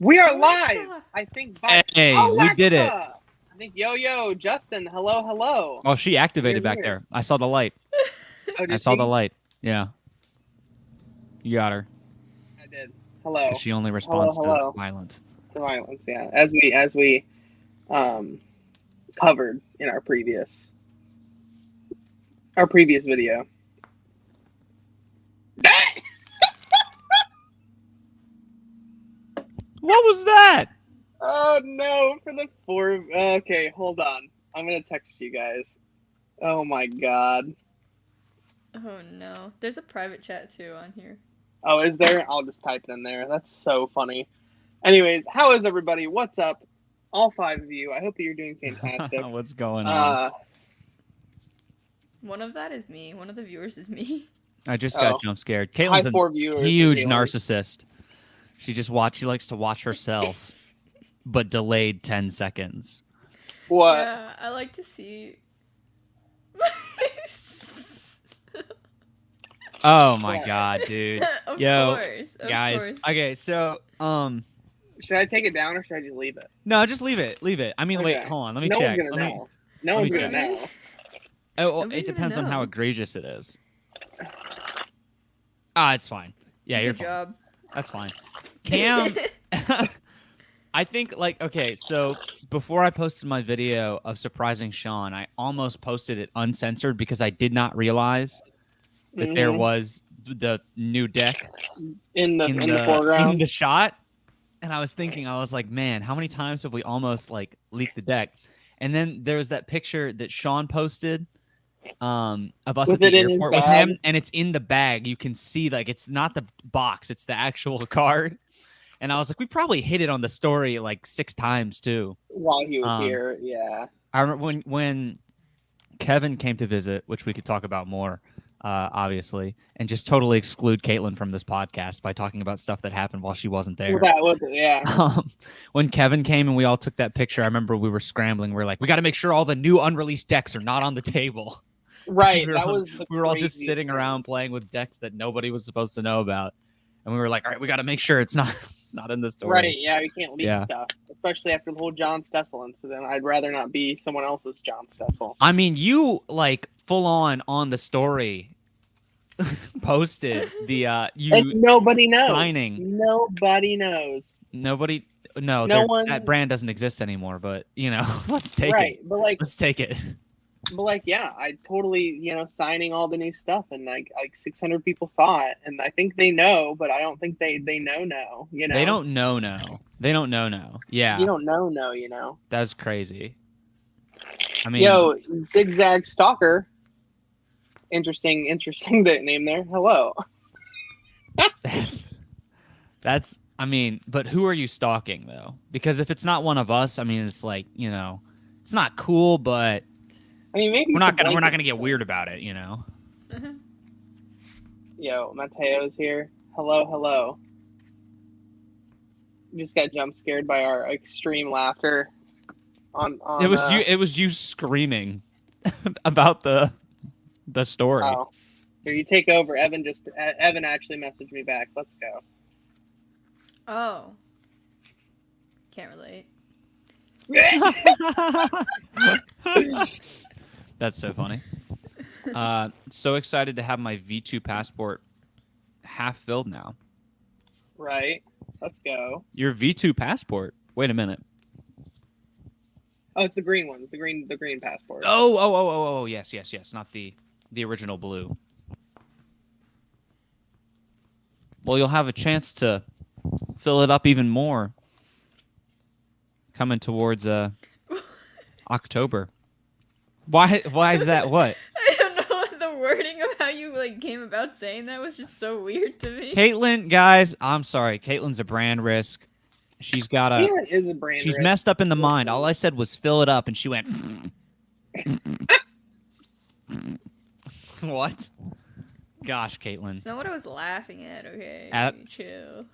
We are Alexa. live. I think by Hey, Alexa! we did it. I think yo, Justin, hello. Oh, she activated You're back there. there. I saw the light. Oh, I did saw she? the light. Yeah. You got her. I did. Hello. 'Cause she only responds hello. to violence. To violence, yeah. As we covered in our previous video. What was that? Oh no, for the four. Okay, hold on. I'm gonna text you guys. Oh my god. Oh no. There's a private chat too on here. Oh, is there? I'll just type it in there. That's so funny. Anyways, how is everybody? What's up? All five of you. I hope that you're doing fantastic. What's going on? One of that is me. One of the viewers is me. I just got jump scared. High Caitlin's four a viewers. huge narcissist. She likes to watch herself, but delayed 10 seconds. What? Yeah, I like to see. Oh my god, dude. Of Yo, course, of guys. course. Okay, so Should I take it down or should I just leave it? no, just leave it. Leave it. I mean, wait, Okay. hold on. Let me No check. one's gonna know. No let one's me gonna check. know. Oh, well, Nobody's it gonna depends on how know. egregious it is. Ah, it's fine. Yeah, you're Good fine. job. That's fine. Cam, I think, like, okay, so before I posted my video of surprising Sean, I almost posted it uncensored because I did not realize that there was the new deck in the foreground. in the shot. And I was thinking, I was like, man, how many times have we almost, like, leaked the deck? And then there was that picture that Sean posted of us With at the it in his airport with bag. him, and it's in the bag. You can see, like, it's not the box, it's the actual card. And I was like, we probably hit it on the story like 6 times too. While he was here, yeah. I remember when Kevin came to visit, which we could talk about more, obviously, and just totally exclude Caitlin from this podcast by talking about stuff that happened while she wasn't there. Yeah. When Kevin came and we all took that picture, I remember we were scrambling. We were like, we got to make sure all the new unreleased decks are not on the table. Right. We were all just sitting around playing with decks that nobody was supposed to know about. And we were like, all right, we got to make sure it's not in the story. Right, yeah, we can't leak stuff. Especially after the whole John Stessel incident. I'd rather not be someone else's John Stessel. I mean, you, like, full on the story posted the nobody knows. signing. Nobody knows. That brand doesn't exist anymore, but, let's take it. But let's take it. But like, yeah, I totally, signing all the new stuff, and like 600 people saw it, and I think they know, but I don't think they know. They don't know no. They don't know no. Yeah. You don't know no. That's crazy. I mean, yo, Zigzag Stalker. Interesting name there. Hello. That's. I mean, but who are you stalking though? Because if it's not one of us, I mean, it's like, it's not cool, but. I mean, maybe we're not gonna get weird about it, Uh-huh. Yo, Mateo's here. Hello. Just got jump scared by our extreme laughter. It was you screaming about the story. Oh, here, you take over. Evan actually messaged me back. Let's go. Oh. Can't relate. That's so funny. So excited to have my V2 passport half filled now. Right. Let's go. Your V2 passport? Wait a minute. Oh, it's the green one. The green passport. Oh, yes. Not the original blue. Well, you'll have a chance to fill it up even more coming towards October. Why is that? What? I don't know. The wording of how you came about saying that was just so weird to me. Caitlin, guys, I'm sorry. Caitlin's a brand risk. She's got a. Yeah, it is a brand She's risk. messed up in the mind. All I said was fill it up, and she went. What? Gosh, Caitlin. It's not what I was laughing at. Okay, chill.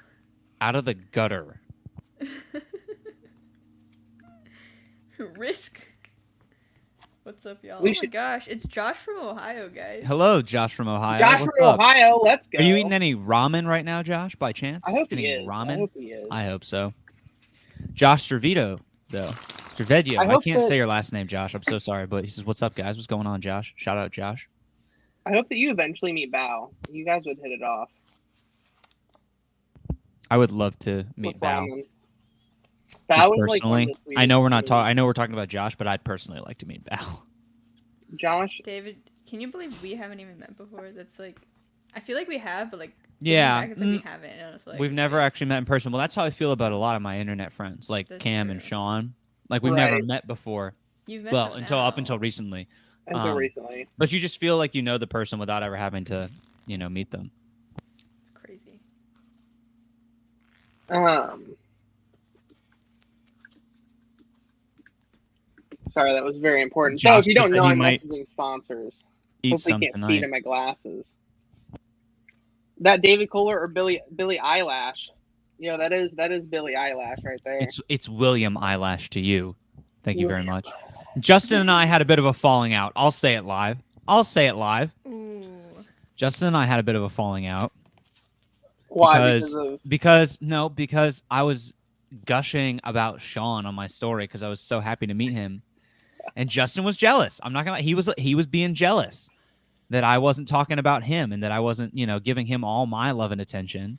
Out of the gutter. Risk. What's up, y'all? My gosh, it's Josh from Ohio, guys. Hello, Josh from Ohio. Josh What's from up? Ohio, let's go. Are you eating any ramen right now, Josh, by chance? I hope Any he is. ramen? I hope he is. I hope so. Josh Cervito, though. Cervedio. I hope can't that- say your last name, Josh. I'm so sorry, but he says, "What's up, guys? What's going on, Josh?" Shout out, Josh. I hope that you eventually meet Bao. You guys would hit it off. I would love to meet with Bao. ramen. Just Bao is like one of personally. the sweetest I know we're not dudes. talking. I know we're talking about Josh, but I'd personally like to meet Bao. Josh, David, can you believe we haven't even met before? That's like, I feel like we have, but like, Yeah, looking back, it's like we haven't. And I was like, we've never actually met in person. Well, that's how I feel about a lot of my internet friends, like That's Cam true. and Sean. Like we've never Right. met before. You've met Well, them up now. until recently. until recently. But you just feel like you know the person without ever having to, meet them. It's crazy. Sorry, that was very important. Josh So if you don't said know, he I'm might messaging sponsors. Eat Hopefully some you can't see tonight. it in my glasses. That David Kohler or Billy Eyelash? That is Billy Eyelash right there. It's William Eyelash to you. Thank you very much. Justin and I had a bit of a falling out. I'll say it live. Ooh. Justin and I had a bit of a falling out. Why? Because I was gushing about Sean on my story because I was so happy to meet him, and Justin was jealous. I'm not gonna. He was being jealous that I wasn't talking about him and that I wasn't giving him all my love and attention.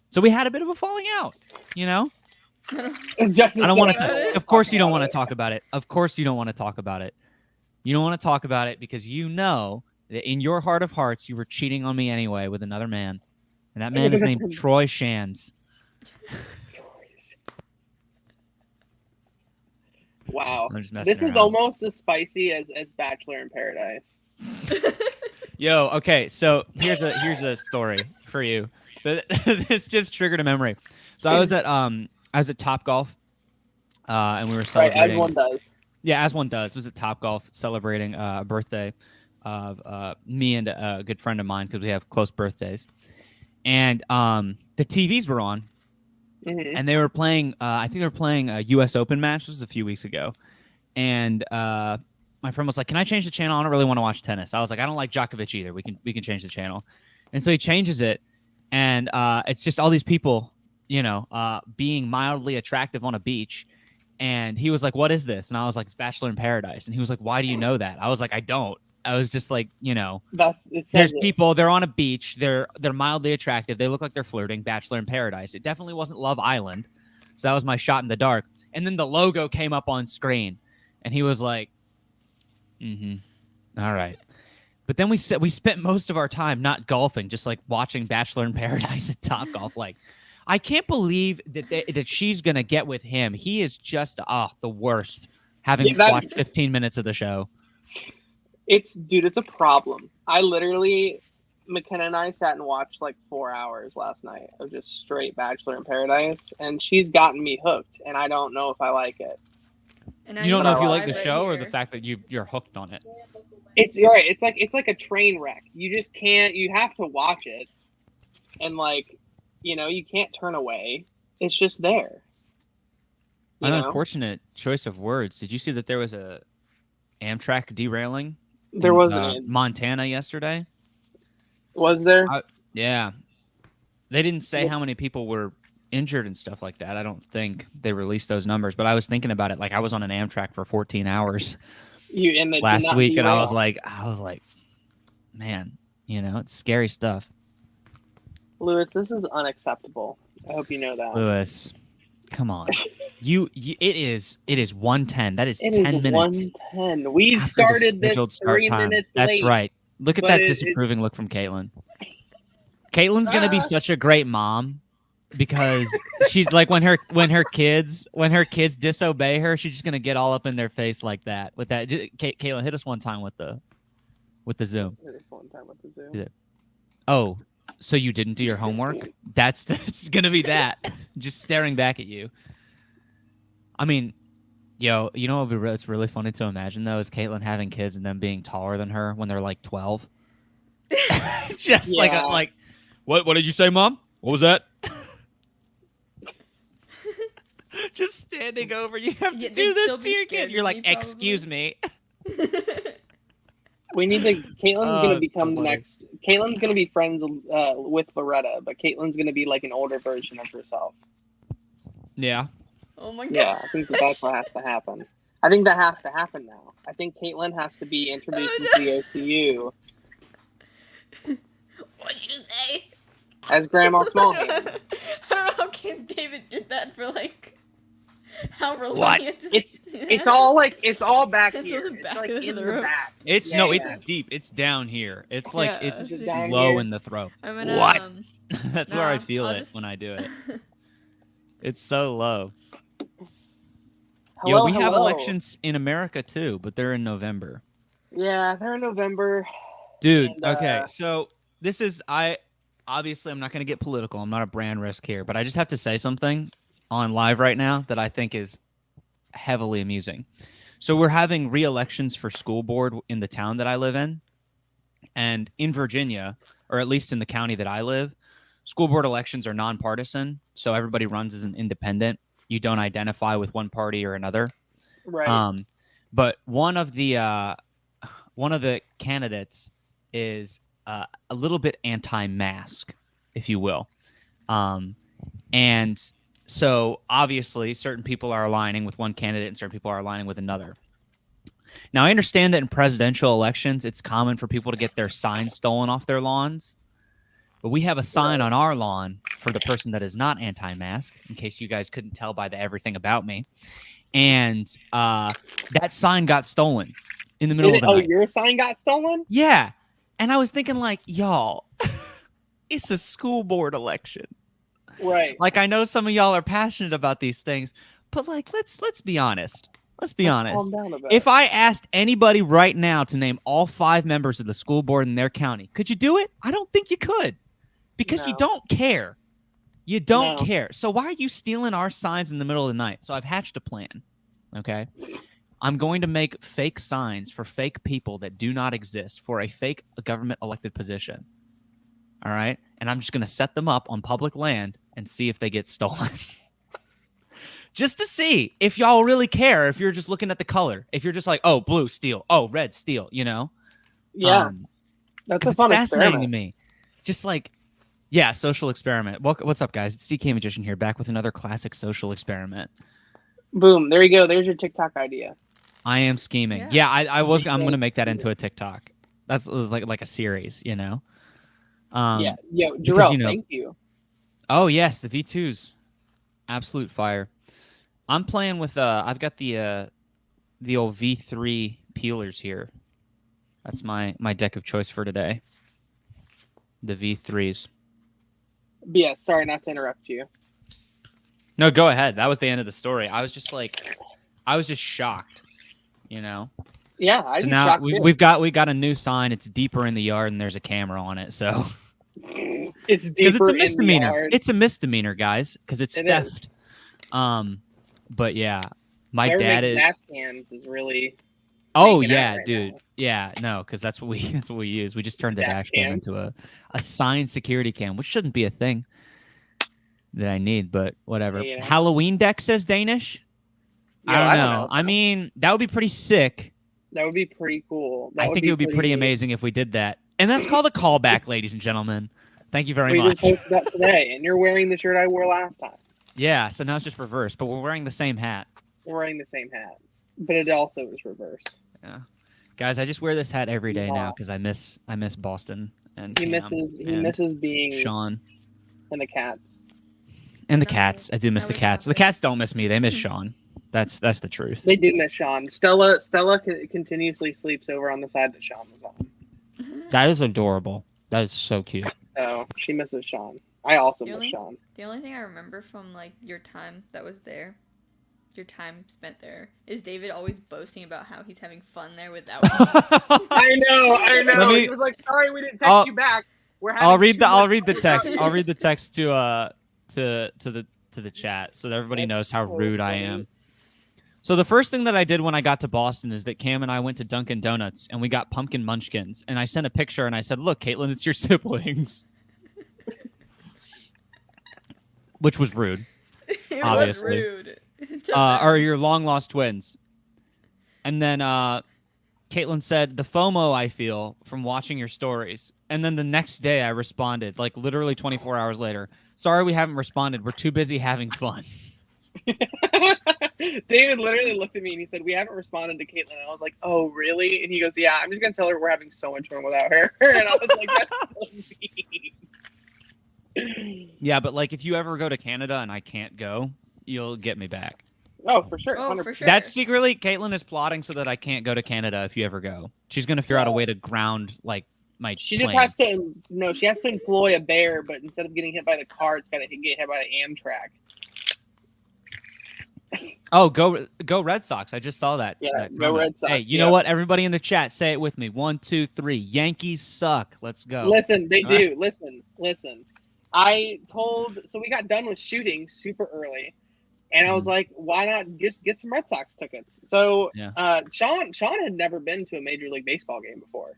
So we had a bit of a falling out. I don't want to. Of course, you don't want to talk about it. Of course, you don't want to talk about it. You don't want to talk about it because you know that in your heart of hearts, you were cheating on me anyway with another man, and that man is named Troy Shands. Wow, I'm just messing this is around. almost as spicy as Bachelor in Paradise. Yo, okay, so here's a story for you. This just triggered a memory. So I was at Topgolf, and we were Right, celebrating. as one does. Yeah, as one does. It was at Topgolf celebrating a birthday of me and a good friend of mine because we have close birthdays. And the TVs were on, and they were playing. I think they were playing a U.S. Open match. This was a few weeks ago, and my friend was like, "Can I change the channel? I don't really want to watch tennis." I was like, "I don't like Djokovic either. We can change the channel." And so he changes it, and it's just all these people, being mildly attractive on a beach. And he was like, "What is this?" And I was like, "It's Bachelor in Paradise." And he was like, "Why do you know that?" I was like, "I don't." I was just like, there's people. They're on a beach. They're mildly attractive. They look like they're flirting. Bachelor in Paradise. It definitely wasn't Love Island. So that was my shot in the dark. And then the logo came up on screen, and he was like, all right. But then we spent most of our time not golfing, just like watching Bachelor in Paradise at Topgolf. Like, I can't believe that she's gonna get with him. He is just the worst. Having watched 15 minutes of the show. It's a problem. McKenna and I sat and watched like 4 hours last night of just straight Bachelor in Paradise, and she's gotten me hooked, and I don't know if I like it. And you don't know if you like the right show here. or the fact that you're hooked on it. It's right. It's like a train wreck. You just can't. You have to watch it, and you can't turn away. It's just there. An unfortunate choice of words. Did you see that there was a Amtrak derailing? There wasn't Montana yesterday. Was there? Yeah. They didn't say how many people were injured and stuff like that. I don't think they released those numbers, but I was thinking about it. Like I was on an Amtrak for 14 hours last week, and I was like, man, it's scary stuff. Lewis, this is unacceptable. I hope you know that. Lewis, come on. It is 1:10. That is 10 minutes. 1:10. We started this 3 minutes late. That's right. Look at that disapproving look from Caitlin. Caitlin's gonna be such a great mom because she's like when her kids disobey her, she's just gonna get all up in their face like that. With that, Caitlin, hit us one time with the Zoom. Hit us one time with the Zoom. Oh, so you didn't do your homework? That's gonna be that. Just staring back at you. I mean, what's really funny to imagine though is Caitlin having kids and them being taller than her when they're like 12. Just like what did you say, Mom? What was that? Just standing over. You have to do this to your kid. You're like, excuse me. We need to. Caitlin's gonna become the next. Caitlin's gonna be friends with Loretta, but Caitlin's gonna be like an older version of herself. Yeah. Oh my god. Yeah, I think that's what has to happen. I think that has to happen now. I think Caitlyn has to be introduced Oh, into no. the OCU What'd you say? as Grandma I Smallhand. don't know how King David did that for like however long What? he had to. It's all like it's all back It's here. on the It's back like of in the the rope. back. It's Yeah, it's yeah. deep. It's down here. It's like Yeah. it's Is it down low here? in the throat. I'm gonna. What? That's where I no, feel I'll it just- when I do it. It's so low. Hello, we have hello. elections in America too, but they're in November. Yeah, they're in November. Dude, And, okay, so this is obviously I'm not going to get political. I'm not a brand risk here, but I just have to say something on live right now that I think is heavily amusing. So we're having re-elections for school board in the town that I live in, and in Virginia, or at least in the county that I live, school board elections are nonpartisan, so everybody runs as an independent. You don't identify with one party or another. Right. But one of the candidates is a little bit anti-mask, if you will, and so obviously certain people are aligning with one candidate and certain people are aligning with another. Now I understand that in presidential elections it's common for people to get their signs stolen off their lawns, but we have a sign on our lawn for the person that is not anti-mask, in case you guys couldn't tell by the everything about me. And that sign got stolen in the middle of the night. Oh, your sign got stolen? Yeah. And I was thinking, like, y'all, it's a school board election. Right. Like, I know some of y'all are passionate about these things, but like, let's be honest. Let's be honest. Calm down a bit. If I asked anybody right now to name all 5 members of the school board in their county, could you do it? I don't think you could, because you No. don't care. You don't No. care. So why are you stealing our signs in the middle of the night? So I've hatched a plan. Okay. I'm going to make fake signs for fake people that do not exist for a fake government elected position. All right. And I'm just going to set them up on public land and see if they get stolen. Just to see if y'all really care, if you're just looking at the color, if you're just like, oh, blue, steal, oh, red, steal, you know? Yeah. That's a it's fun fascinating experiment. to me. Just like, yeah, social experiment. What's up, guys? It's DK Magician here, back with another classic social experiment. Boom. There you go. There's your TikTok idea. I am scheming. Yeah. Yeah, I'm going to make that into a TikTok. It was like a series, you know? Yeah. Yo, because, Jarrell, you know- thank you. Oh, yes, the V2s. Absolute fire. I'm playing with, I've got the old V3 peelers here. That's my deck of choice for today. The V3s. But yeah, sorry not to interrupt you. No, go ahead. That was the end of the story. I was just shocked, you know? Yeah, I So just now shocked we got a new sign. It's deeper in the yard and there's a camera on it. So it's because deeper it's a misdemeanor. In the yard. It's a misdemeanor, guys, because it's It theft. But yeah, my Whoever dad makes is. dash cams is really. Oh making out yeah, right dude. now. Yeah, no, because that's what we use. We just turned the Dash dash cam cam. into a signed security cam, which shouldn't be a thing that I need, but whatever. Yeah, you know. Halloween deck says Danish. Yo, I don't know. I mean, that would be pretty sick. That would be pretty cool. I think it would be pretty amazing if we did that. And that's called a callback, ladies and gentlemen. Thank you very We much. just posted that today, and you're wearing the shirt I wore last time. Yeah, so now it's just reversed, but we're wearing the same hat. We're wearing the same hat, but it also is reversed. Yeah. Guys, I just wear this hat every day now Wow. because I miss Boston and He Cam misses being Sean. and the cats. And the No, cats. I do miss I the was cats. The laughing. cats don't miss me. They miss Sean. That's the truth. They do miss Sean. Stella continuously sleeps over on the side that Sean was on, That is adorable. That is so cute. so she misses Sean. I also miss Really? Sean. The only thing I remember from like your time that was there, your time spent there, is David always boasting about how he's having fun there without. I know. Let me- He was like, "Sorry, we didn't text I'll- you back. We're I'll having read too the much fun text. without I'll you." read the text to the chat so that everybody knows how rude I am. So the first thing that I did when I got to Boston is that Cam and I went to Dunkin' Donuts and we got pumpkin munchkins. And I sent a picture and I said, "Look, Caitlin, it's your siblings," which was rude. It Obviously. was rude. To them. Or your long lost twins. And then Caitlin said, "The FOMO I feel from watching your stories." And then the next day I responded, like literally 24 hours later, "Sorry we haven't responded. We're too busy having fun." David literally looked at me and he said, "We haven't responded to Caitlin." And I was like, "Oh, really?" And he goes, "Yeah, I'm just gonna tell her we're having so much fun without her." And I was like, "That's so mean." Yeah, but like if you ever go to Canada and I can't go, you'll get me back. Oh, for sure. Oh, 100%. for sure. That's secretly Caitlin is plotting so that I can't go to Canada if you ever go. She's gonna figure out a way to ground like my. She plane. just has to she has to employ a bear, but instead of getting hit by the car, it's gotta get hit by the Amtrak. Oh, go Red Sox! I just saw that. Yeah, that go comment. Red Sox. Hey, you know what? Everybody in the chat, say it with me. 1, 2, 3. Yankees suck. Let's go. Listen, they All do. right. Listen. So we got done with shooting super early, and I was like, why not just get some Red Sox tickets? So Sean had never been to a Major League Baseball game before.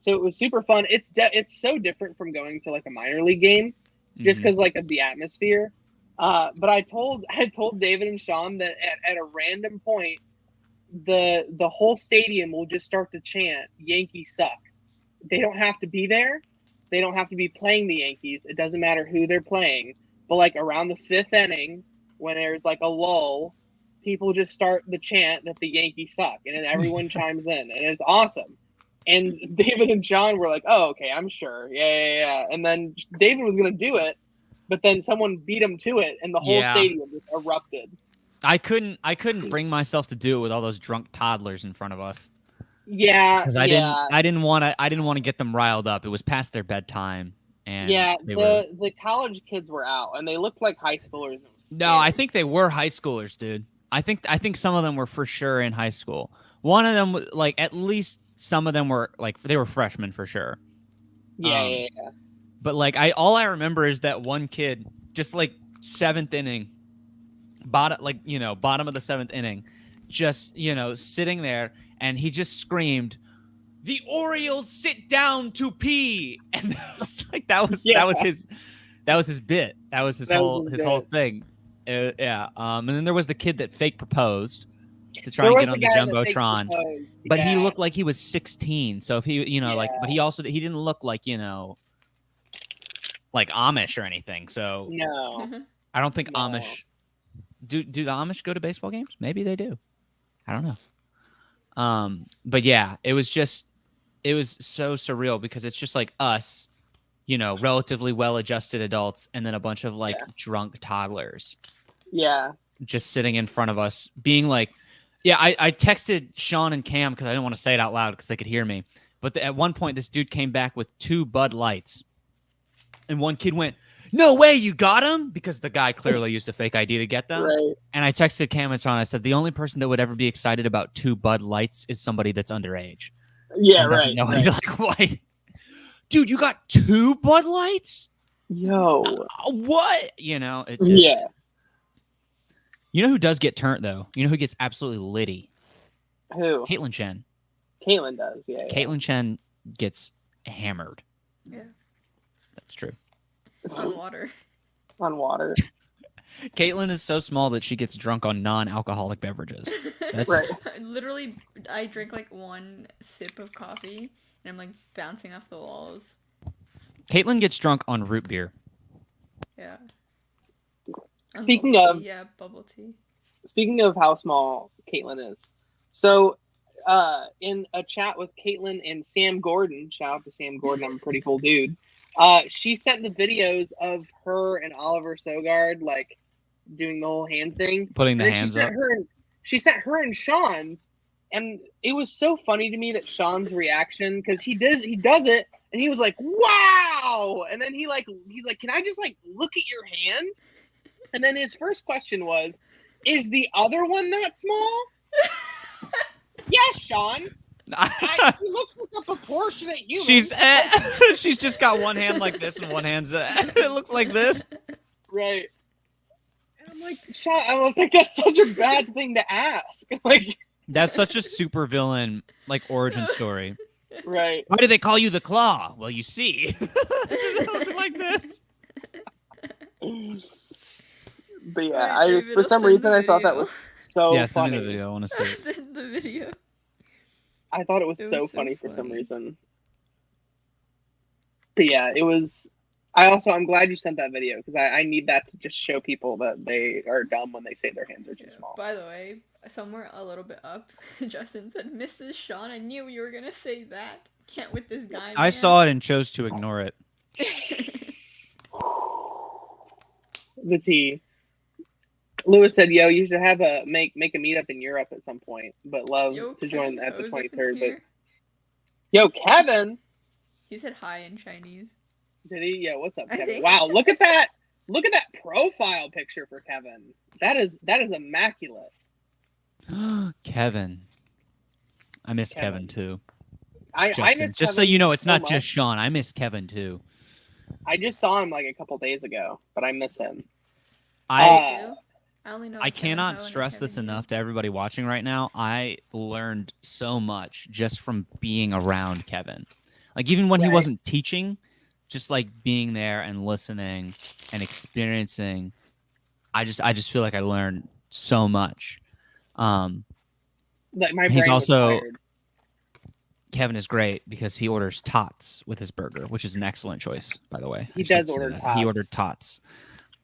So it was super fun. It's so different from going to like a minor league game, just because like of the atmosphere. But I told David and Sean that at a random point, the whole stadium will just start to chant "Yankees suck." They don't have to be there. They don't have to be playing the Yankees. It doesn't matter who they're playing. But like around the 5th inning, when there's like a lull, people just start the chant that the Yankees suck, and then everyone chimes in, and it's awesome. And David and John were like, "Oh, okay, I'm sure, yeah." And then David was gonna do it, but then someone beat him to it, and the whole stadium just erupted. I couldn't bring myself to do it with all those drunk toddlers in front of us. Yeah, because I didn't want to get them riled up. It was past their bedtime, and the college kids were out, and they looked like high schoolers. No, I think they were high schoolers, dude. I think some of them were for sure in high school. One of them, like at least some of them were like they were freshmen for sure. Yeah. But like all I remember is that one kid, just like 7th inning, bottom of the 7th inning, just sitting there. And he just screamed, "The Orioles sit down to pee," and that was his bit. That was his whole thing. And then there was the kid that fake proposed to try and get on the jumbotron, but he looked like he was 16. So if he, but he didn't look like like Amish or anything. So no, I don't think Amish. Do the Amish go to baseball games? Maybe they do. I don't know. But yeah, it was so surreal because it's just like us, relatively well-adjusted adults, and then a bunch of like drunk toddlers. Yeah. Just sitting in front of us, being like, I texted Sean and Cam because I didn't want to say it out loud because they could hear me. But at one point, this dude came back with 2 Bud Lights, and one kid went, "No way, you got him!" Because the guy clearly used a fake ID to get them. Right. And I texted Cam and Sean. I said, the only person that would ever be excited about 2 Bud Lights is somebody that's underage. Yeah, right. Like, what? Dude, you got 2 Bud Lights? Yo. What? Yeah. You know who does get turned, though? You know who gets absolutely litty? Who? Caitlin Chen. Caitlin does, yeah. Caitlin Chen gets hammered. Yeah. That's true. On water. On water. Caitlin is so small that she gets drunk on non-alcoholic beverages. That's right. Literally, I drink like 1 sip of coffee, and I'm like bouncing off the walls. Caitlin gets drunk on root beer. Yeah. Speaking of bubble tea. Speaking of how small Caitlin is, so in a chat with Caitlin and Sam Gordon, shout out to Sam Gordon, I'm a pretty cool dude. She sent the videos of her and Oliver Sogard like doing the whole hand thing, putting the hands up. She sent her and Sean's, and it was so funny to me that Sean's reaction, because he does it, and he was like, "Wow!" And then he's like, "Can I just like look at your hand?" And then his first question was, "Is the other one that small?" Yes, Sean. He looks like a proportionate human. She's just got one hand like this and one hand's it looks like this. Right. And I'm like, Sean, I was like, that's such a bad thing to ask. Like, that's such a super villain like origin story. Right. Why do they call you the Claw? Well, you see. Like this. But yeah, I just for some reason I thought that was so funny. Send me the video. I want to see it. Send the video. I thought it was so funny for some reason. But yeah, it was. I'm glad you sent that video because I need that to just show people that they are dumb when they say their hands are too small. By the way, somewhere a little bit up, Justin said, "Mrs. Sean, I knew you were gonna say that. Can't with this guy." I saw it and chose to ignore it. The tea. Lewis said, "Yo, you should have a make a meetup in Europe at some point, but love to join at the 23rd." But yo, Kevin. He said hi in Chinese. Did he? Yeah. What's up, Kevin? Wow, look at that! Look at that profile picture for Kevin. That is immaculate. Kevin. I miss Kevin too. I miss just Kevin so you know, it's not much. just Sean. I miss Kevin too. I just saw him like a couple days ago, but I miss him. I only know I Kevin cannot Ho and stress Kevin this Yu. enough to everybody watching right now. I learned so much just from being around Kevin. Like even when he wasn't teaching, just like being there and listening and experiencing, I just feel like I learned so much. Like my he's brain was also tired. Kevin is great because he orders tots with his burger, which is an excellent choice, by the way. He does order tots. He ordered tots.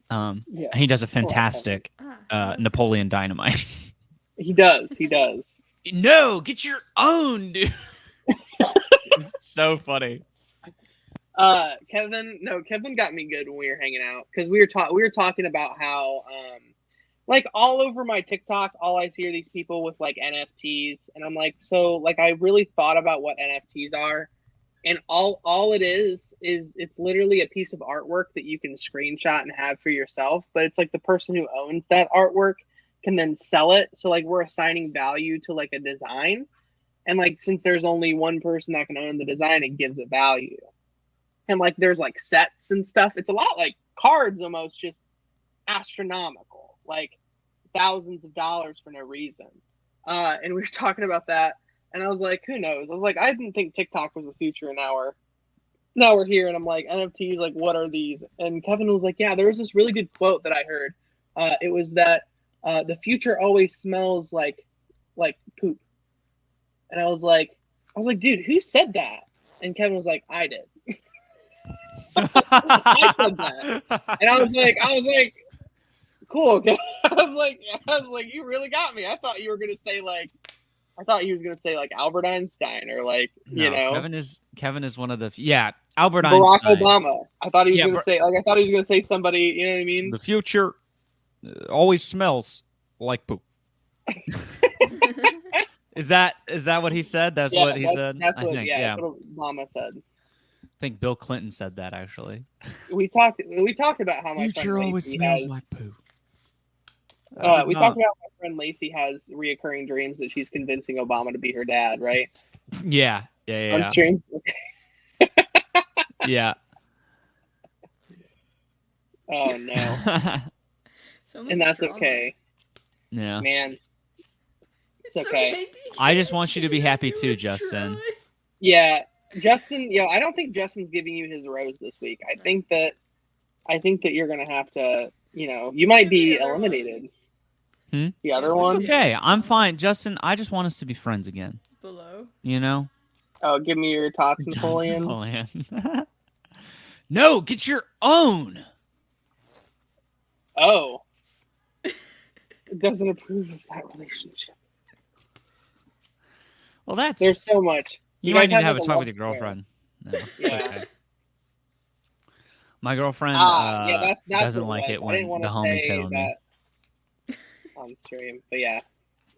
Yeah. And he does a fantastic Napoleon Dynamite. He does. No, get your own, dude. It's so funny. Kevin got me good when we were hanging out because we were talking about how like all over my TikTok, all I see are these people with like NFTs, and I'm like, so like I really thought about what NFTs are, and all it is it's literally a piece of artwork that you can screenshot and have for yourself, but it's like the person who owns that artwork can then sell it. So like we're assigning value to like a design. And like, since there's only one person that can own the design, it gives it value. And like, there's like sets and stuff. It's a lot like cards, almost just astronomical, like thousands of dollars for no reason. And we were talking about that. And I was like, who knows? I was like, I didn't think TikTok was the future. And now we're here. And I'm like, NFTs, like, what are these? And Kevin was like, yeah, there was this really good quote that I heard. It was that the future always smells like poop. And I was like, dude, who said that? And Kevin was like, I did. I said that. And I was like, cool. I was like, you really got me. I thought he was gonna say like Albert Einstein or like, no, you know. Kevin is one of the Albert Barack Einstein. Obama. I thought he was gonna say somebody, you know what I mean? The future always smells like poop. Is that what he said? That's what he said? That's what Obama said. I think Bill Clinton said that actually. We talked about how my future friend always Lacey smells has, like poo. We talked about my friend Lacey has reoccurring dreams that she's convincing Obama to be her dad, right? Yeah. On stream. Yeah. Oh no. And that's drama. Okay. Yeah. Man. It's okay. I just want you to be happy too, Justin. Yeah. Justin, I don't think Justin's giving you his rose this week. I think that you're gonna have to, you might be eliminated. The other one? It's okay. I'm fine. Justin, I just want us to be friends again. Below. You know? Oh, give me your tots, Napoleon. No, get your own. Oh. It doesn't approve of that relationship. Well, there's so much. You might need to have a talk with your girlfriend. No, okay. My girlfriend that's doesn't like it when the homies hit on me. On stream, but yeah.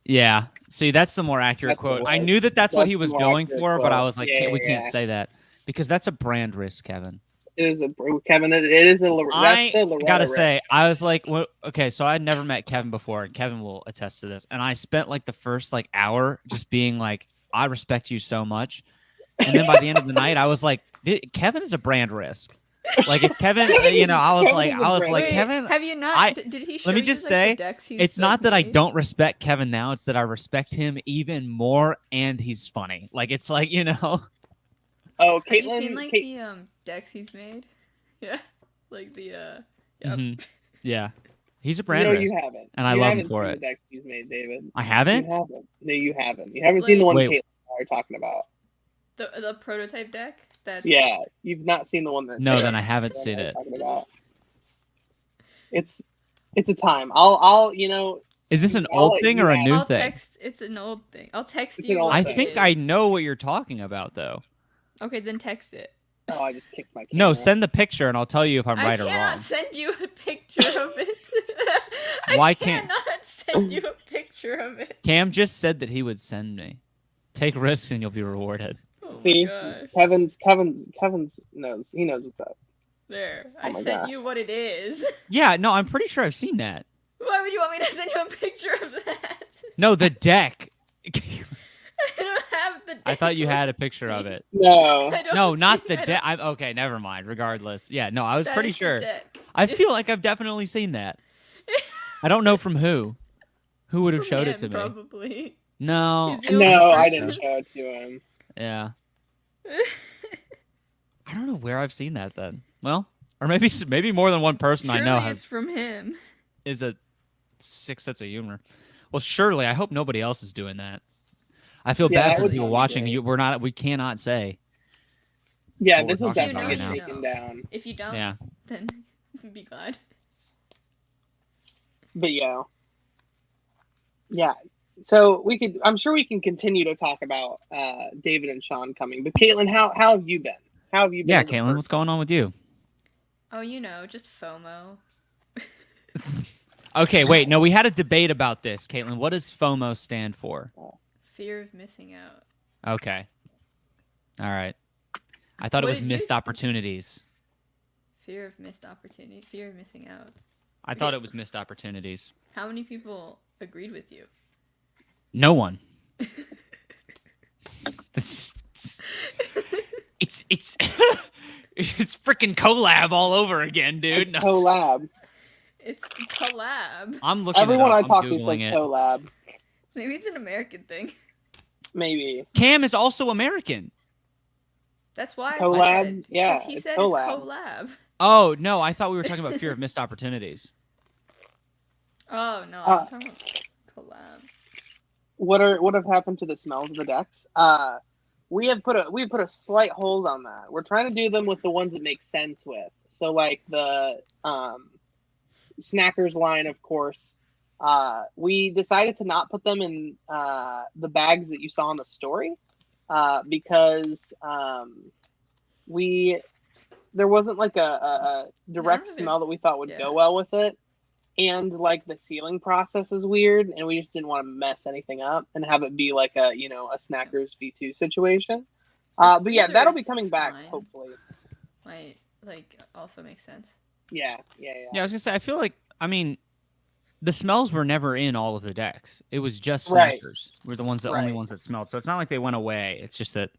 Yeah. See, that's the more accurate quote. I knew that's what he was going for, but I was like, we can't say that because that's a brand risk, Kevin. It is Kevin. It is a. I gotta say, I was like, okay, so I'd never met Kevin before, and Kevin will attest to this. And I spent like the first hour just being like, I respect you so much, and then by the end of the night, I was like, Kevin is a brand risk. Like if Kevin, I was like, Kevin. Have you not? Did he show let me you, just like, say, the decks he's, it's not that I made? don't respect Kevin now. It's that I respect him even more, and he's funny. Like it's like Oh, Caitlin. Have you seen the decks he's made? Yeah, like the Yep. Mm-hmm. Yeah, he's a brand risk. You haven't, and I love him for it. The decks he's made, David. I haven't. You haven't. No, you haven't. You haven't seen the one Caitlin and I are talking about. The prototype deck. That's Yeah, you've not seen the one that. No, then I haven't seen it. Talking about. It's a time. I'll Is this an I'll old let thing you or a ask. new I'll thing? text. It's an old thing. I'll text It's you. an old What I thing. it think is. I know what you're talking about, though. Okay, then text it. Oh, I just kicked my camera. No, send the picture and I'll tell you if I'm right I or cannot wrong. send you a picture of it. Why I can't- cannot send you a picture of it. Cam just said that he would send me. Take risks and you'll be rewarded. Oh See, my gosh. Kevin's knows. He knows what's up. There. Oh I my sent gosh. you what it is. Yeah, no, I'm pretty sure I've seen that. Why would you want me to send you a picture of that? No, the deck. I don't have the deck. I thought you with had a picture of me. it. No. I don't No, not think the I deck. don't- Okay, never mind. Regardless. Yeah, no, I was that pretty is the sure. deck. I feel like I've definitely seen that. I don't know from who. Who would have From showed him, it to me? Probably. No. He's the only No, I person. didn't show it to him. Yeah. I don't know where I've seen that then. Well, or maybe more than one person I know Surely it's has from him. is a sick sense of humor. Well, surely I hope nobody else is doing that. I feel Yeah, bad that for would people be watching. great. We cannot say. Yeah, What this we're will talking definitely about get right taken now. down. If you don't, Yeah. then be glad. But yeah. So I'm sure we can continue to talk about David and Sean coming. But Caitlin, how have you been? How have you been? Yeah, as a Caitlin, person? what's going on with you? Oh, just FOMO. Okay, wait. No, we had a debate about this, Caitlin. What does FOMO stand for? Fear of missing out. Okay. All right. I thought it What was did you missed think? opportunities. Fear of missed opportunity. Fear of missing out. I thought it was missed opportunities. How many people agreed with you? No one. This, it's it's freaking collab all over again, dude. It's No, collab. It's collab. I'm looking. Everyone it up. I I'm talk to Googling says it. collab. Maybe it's an American thing. Maybe. Cam is also American. That's why Collab? I said. 'Cause Yeah, he it's said collab. it's collab. Oh no, I thought we were talking about fear of missed opportunities. Oh no, Uh, I'm talking about collab. What have happened to the smells of the decks? We have put a slight hold on that. We're trying to do them with the ones that make sense with. So like the Snackers line, of course. We decided to not put them in the bags that you saw in the story because there wasn't like a direct No, smell that we thought would yeah. go well with it. And like the sealing process is weird, and we just didn't want to mess anything up and have it be like a Snackers V2 situation. The But yeah, that'll be squeezers coming back line. hopefully. Might also makes sense. Yeah. Yeah, I was gonna say. I feel like the smells were never in all of the decks. It was just Right. Snackers were the only Right. ones that smelled. So it's not like they went away. It's just that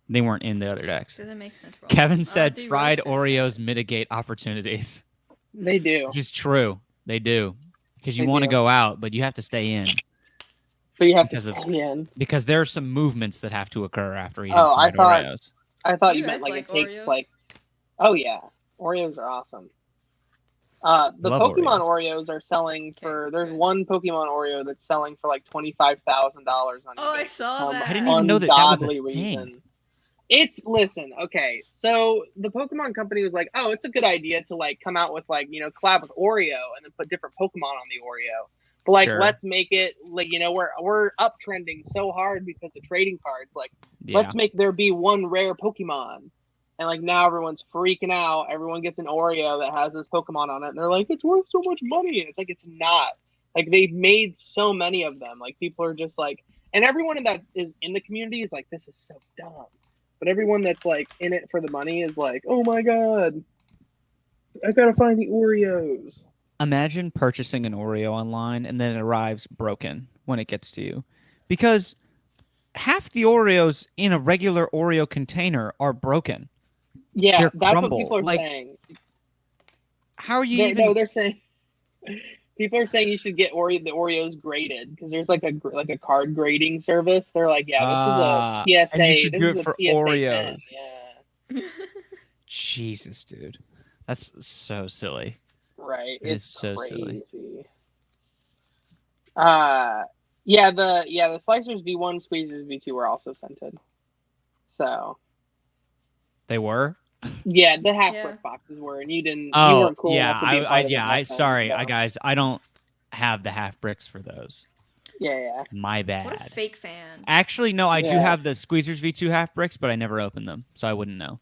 they weren't in the other decks. Doesn't make sense. For all Kevin of them. said The fried roasters Oreos mitigate opportunities. They do. Which is true. They do. Because you They want to do. go out, but you have to stay in. But you have Because to of- stay in. Because there are some movements that have to occur after eating Oh, I fried thought- Oreos. I thought You you meant guys like it like takes Oreos? like. Oh yeah, Oreos are awesome. The Love Pokemon Oreos are selling Okay, for. There's good. one Pokemon Oreo that's selling for like $25,000 on eBay. Oh, I saw for some that. I didn't even know that was a ungodly thing. Listen, okay. So the Pokemon company was like, oh, it's a good idea to like come out with like collab with Oreo and then put different Pokemon on the Oreo. But like, Sure. let's make it like we're uptrending so hard because of trading cards. Like, Yeah. let's make there be one rare Pokemon. And like now everyone's freaking out. Everyone gets an Oreo that has this Pokemon on it, and they're like, "It's worth so much money." And it's like it's not. Like they've made so many of them. Like people are just like, and everyone that is in the community is like, "This is so dumb." But everyone that's like in it for the money is like, "Oh my god, I gotta find the Oreos." Imagine purchasing an Oreo online and then it arrives broken when it gets to you. Because half the Oreos in a regular Oreo container are broken. Yeah, They're that's crumbled. what people are Like, saying. How are you even... No, they're saying people are saying you should get the Oreos graded because there's like a card grading service. They're like, yeah, this is a PSA. and you should this do is it a for PSA 10. Oreos. Yeah, Jesus, dude. That's so silly. right. It It's is so silly. crazy. The Slicers V1 Squeezers V2 were also scented. So They were. Yeah, the half Yeah. brick boxes were, and you didn't. You Oh, weren't cool yeah. enough to be a part of it back then, Sorry, so. guys. I don't have the half bricks for those. Yeah. My bad. What a fake fan. Actually, no, I do Yeah. have the Squeezers V2 half bricks, but I never opened them, so I wouldn't know.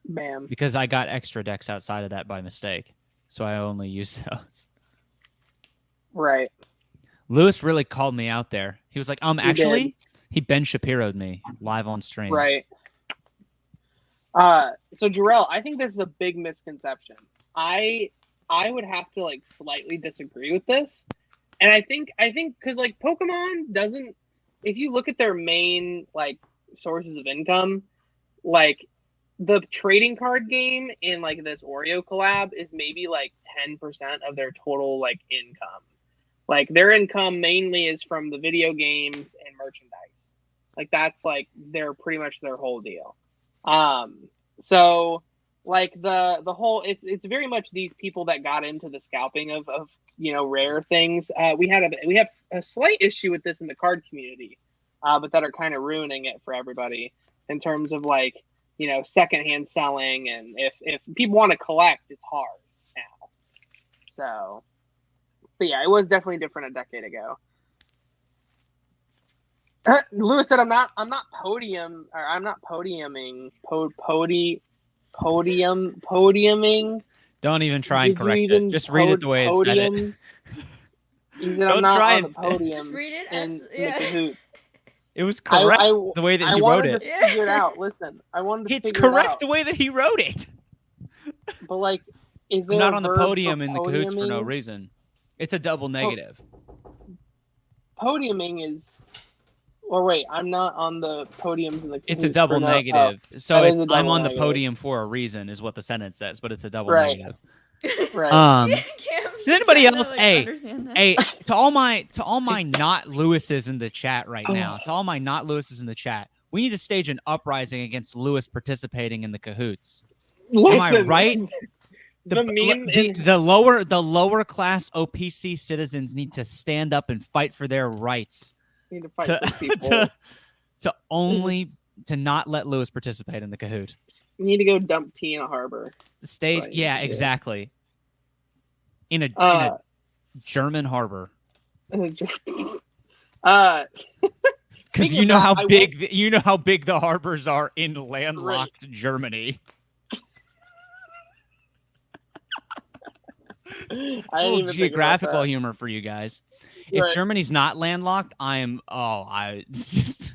Bam. Because I got extra decks outside of that by mistake, so I only use those. Right. Lewis really called me out there. He was like, He actually, he Ben Shapiro'd me live on stream. Right. So Jarrell, I think this is a big misconception. I would have to like slightly disagree with this. And I think because like Pokemon doesn't, if you look at their main like sources of income, like the trading card game in like this Oreo collab is maybe like 10% of their total like income. Like their income mainly is from the video games and merchandise. Like that's like they're pretty much their whole deal. So like the whole it's very much these people that got into the scalping of rare things. We have a slight issue with this in the card community, but that are kind of ruining it for everybody in terms of like secondhand selling, and if people want to collect, it's hard now. So, but yeah, it was definitely different a decade ago. Lewis said, "I'm not podiuming." Don't even try and Did you correct even it. Just read it the way it said it. He said, Don't "I'm not try on the and- podium." Just read it in as the yeah. Kahoot. It was correct I the way that he wrote wanted it. to figure it out. Listen, I wanted to It's figure it correct out. the way that he wrote it. But like, is there I'm not a on the verb podium for in the Cahoots for no podiuming? reason. It's a double negative. Podiuming is, or wait, I'm not on the podiums in the. It's a Cahoots double for no- negative. So that is it's, a I'm double on the negative. podium for a reason, is what the sentence says, but it's a double Right. negative. Right. Cam's Does anybody trying to, else? like, Hey, understand that. hey, to all my not Lewises in the chat right now, to all my not Lewises in the chat, we need to stage an uprising against Lewis participating in the Cahoots. Listen, Am I right? The meme The lower class OPC citizens need to stand up and fight for their rights need to fight for people. to not let Lewis participate in the Kahoot. You need to go dump tea in a harbor. Stage, Right, yeah, yeah. exactly. In a German harbor, Because because Speaking of that, you know how big the harbors are in landlocked Germany. I It's a didn't little even think about geographical that. humor for you guys. If Right. Germany's not landlocked, it's just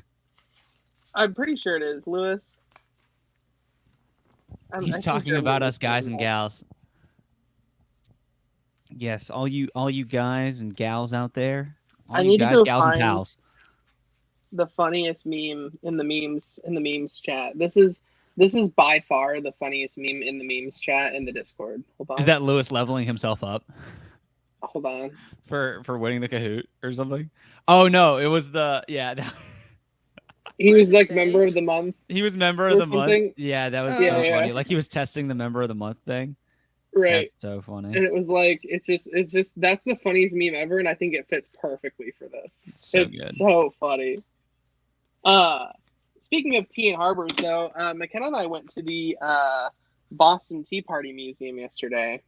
I'm pretty sure it is, Lewis. I he's think talking Germany about is us guys and landlocked. gals. Yes, all you guys and gals out there. All I you need to guys, go gals, and find- pals. The funniest meme in the memes chat. This is by far the funniest meme in the memes chat in the Discord. Hold on. Is that Lewis leveling himself up Hold on. for winning the Kahoot or something? Oh no, it was He What was does it like say? member of the month. he was member Or of the month. something. Yeah, that was Oh. so Yeah. funny. Like he was testing the member of the month thing. Right. That's so funny. And it was like it's just that's the funniest meme ever, and I think it fits perfectly for this. It's so It's good. so funny. Speaking of tea and harbors, though, McKenna and I went to the Boston Tea Party Museum yesterday.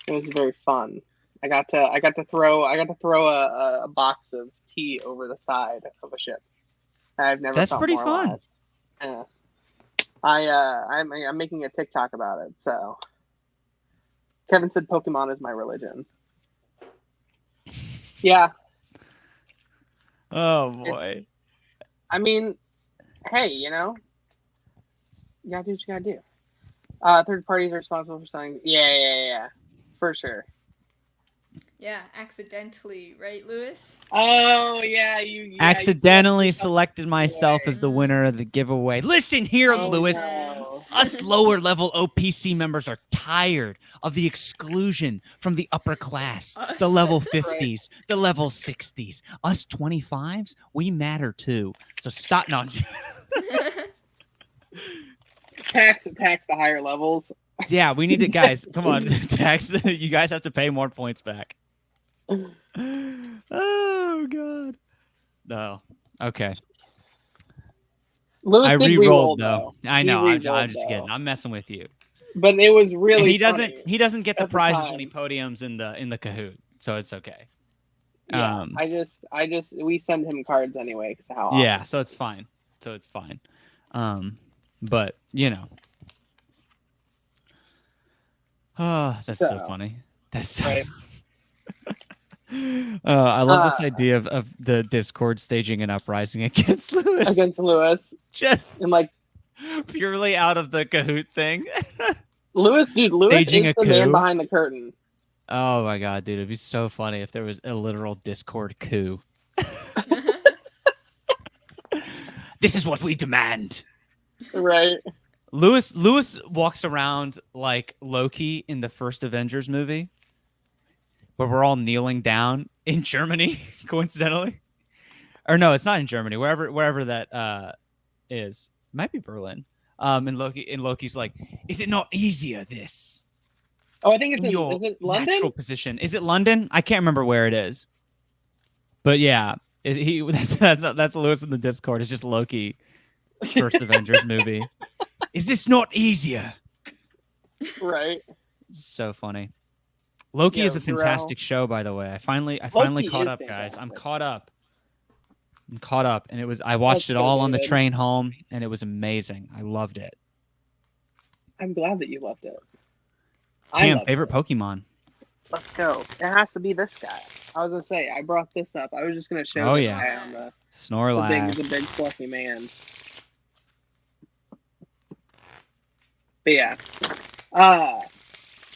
It was very fun. I got to throw a box of tea over the side of a ship. I've never. That's felt pretty more fun. alive. Yeah. I'm making a TikTok about it. So Kevin said Pokemon is my religion. Yeah. Oh boy. I mean, hey, you gotta do what you gotta do. Third parties are responsible for selling. Yeah, for sure. Yeah, accidentally, right, Lewis? Oh yeah, you Accidentally selected myself as the winner of the giveaway. Listen here, Oh, Lewis. no. Us lower level OPC members are tired of the exclusion from the upper class, Us. the level 50s, the level 60s. Us 25s, we matter too. So stop. No, tax the higher levels. yeah, we need to, guys. Come on, tax. You guys have to pay more points back. Oh God. No. Okay. Lewis I did re-rolled though. I He know. I'm re-rolled, just kidding. I'm messing with you. But it was And really he doesn't. funny He doesn't get the at the prizes when he time. podiums in the Kahoot, so it's okay. Yeah, we send him cards anyway because how Yeah, awesome. so it's fine. But you know, oh, that's so funny. That's so. Right. I love this idea of the Discord staging an uprising against Lewis. Against Lewis. Just and like purely out of the Kahoot thing. Lewis Staging is a the man coup? behind the curtain. Oh my god, dude, it'd be so funny if there was a literal Discord coup. This is what we demand. Right. Lewis walks around like Loki in the first Avengers movie, where we're all kneeling down in Germany, coincidentally. Or no, it's not in Germany. Wherever that is, it might be Berlin. And Loki's like, is it not easier this? Oh, I think it's in your is it London? natural position. Is it London? I can't remember where it is. But yeah, that's Lewis in the Discord. It's just Loki, first Avengers movie. Is this not easier? Right. So funny. Loki is a Darrell. fantastic show, by the way. I finally Loki caught is up, guys. I'm fantastic. caught up, and I watched Let's it go, all on the David. train home, and it was amazing. I loved it. I'm glad that you loved it. Cam, favorite Pokemon? Let's go. It has to be this guy. I was gonna say I brought this up. I was just gonna show Oh, this yeah. guy on the Snorlax. big fluffy man. But yeah.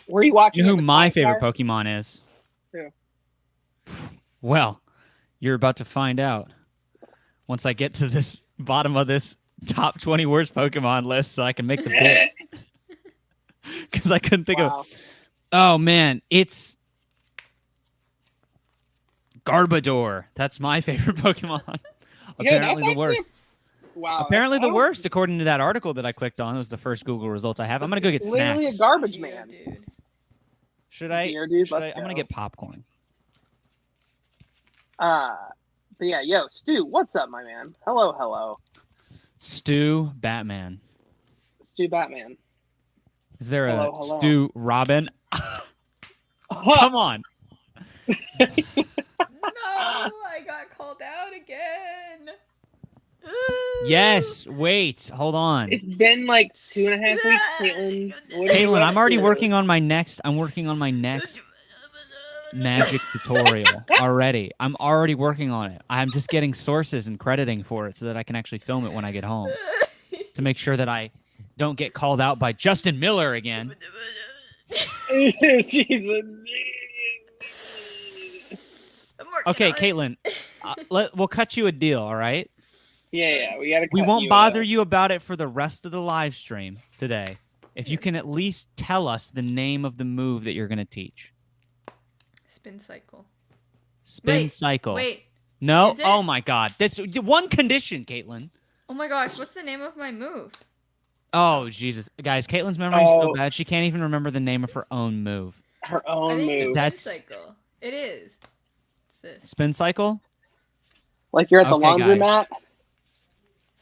Were you watching? You know at who the my time favorite bar? Pokemon is? Who? Well, you're about to find out once I get to this bottom of this top 20 worst Pokemon list so I can make the bit. Because I couldn't think Wow. of... Oh, man. It's Garbodor. That's my favorite Pokemon. Yeah, Apparently that's the worst. Wow. Apparently the that's- worst, according to that article that I clicked on. It was the first Google results I have. I'm going to go get It's literally snacks. a garbage Geodude. man. Should I? Geodude, Should I? let's I'm going go. to get popcorn. But yeah, yo, Stu, what's up, my man? Hello. Stu Batman. Stu Batman. Is there a Hello. Stu Robin? Come on. No, I got called out again. Yes. Wait. Hold on. It's been like 2.5 weeks, Caitlin. What are you Caitlin, up I'm already to? working on my next. I'm working on my next magic tutorial already. I'm already working on it. I'm just getting sources and crediting for it so that I can actually film it when I get home to make sure that I don't get called out by Justin Miller again. Okay, Caitlin, we'll cut you a deal, all right? Yeah, we gotta. We cut won't you bother out. you about it for the rest of the live stream today. If you can at least tell us the name of the move that you're going to teach. Spin cycle. Spin cycle. Wait. No? Is it? Oh my god. That's one condition, Caitlin. Oh my gosh, what's the name of my move? Oh, Jesus. Guys, Caitlin's memory is Oh. so bad, she can't even remember the name of her own move. Her I own think it's move. spin That's- cycle. It is. It's this. Spin cycle? Like you're at the Okay, laundromat.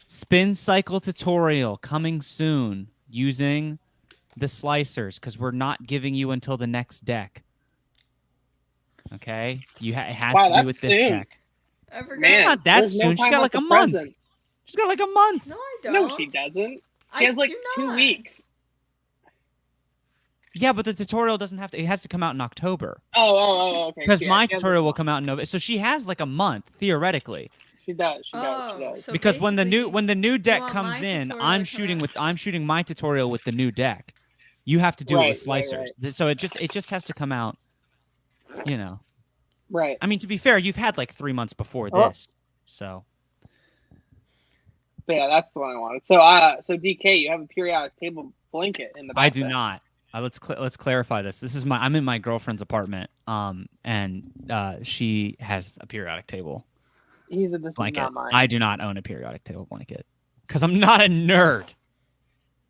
Spin cycle tutorial coming soon using the slicers because we're not giving you until the next deck. Okay? It has Wow, to be that's with this soon. deck. I forgot. Man, It's not that there's no soon. She's time got like like a the month. present. She's got like a month. No, I don't. No, she doesn't. She I has like do 2 not. weeks. Yeah, but the tutorial doesn't have to. It has to come out in October Okay. because Yeah, my she has tutorial a- will come out in November. So she has like a month theoretically. She does. Oh, so Because when the basically, new deck want comes my in, tutorial I'm to come out. I'm shooting my tutorial with the new deck. You have to do it with Right, slicers. So it just has to come out. You know. Right. I mean, to be fair, you've had like 3 months before Oh. this. So But yeah, that's the one I wanted. So, so DK, you have a periodic table blanket in the back. I do not. Let's clarify this. I'm in my girlfriend's apartment. And she has a periodic table This is blanket. not mine. I do not own a periodic table blanket because I'm not a nerd.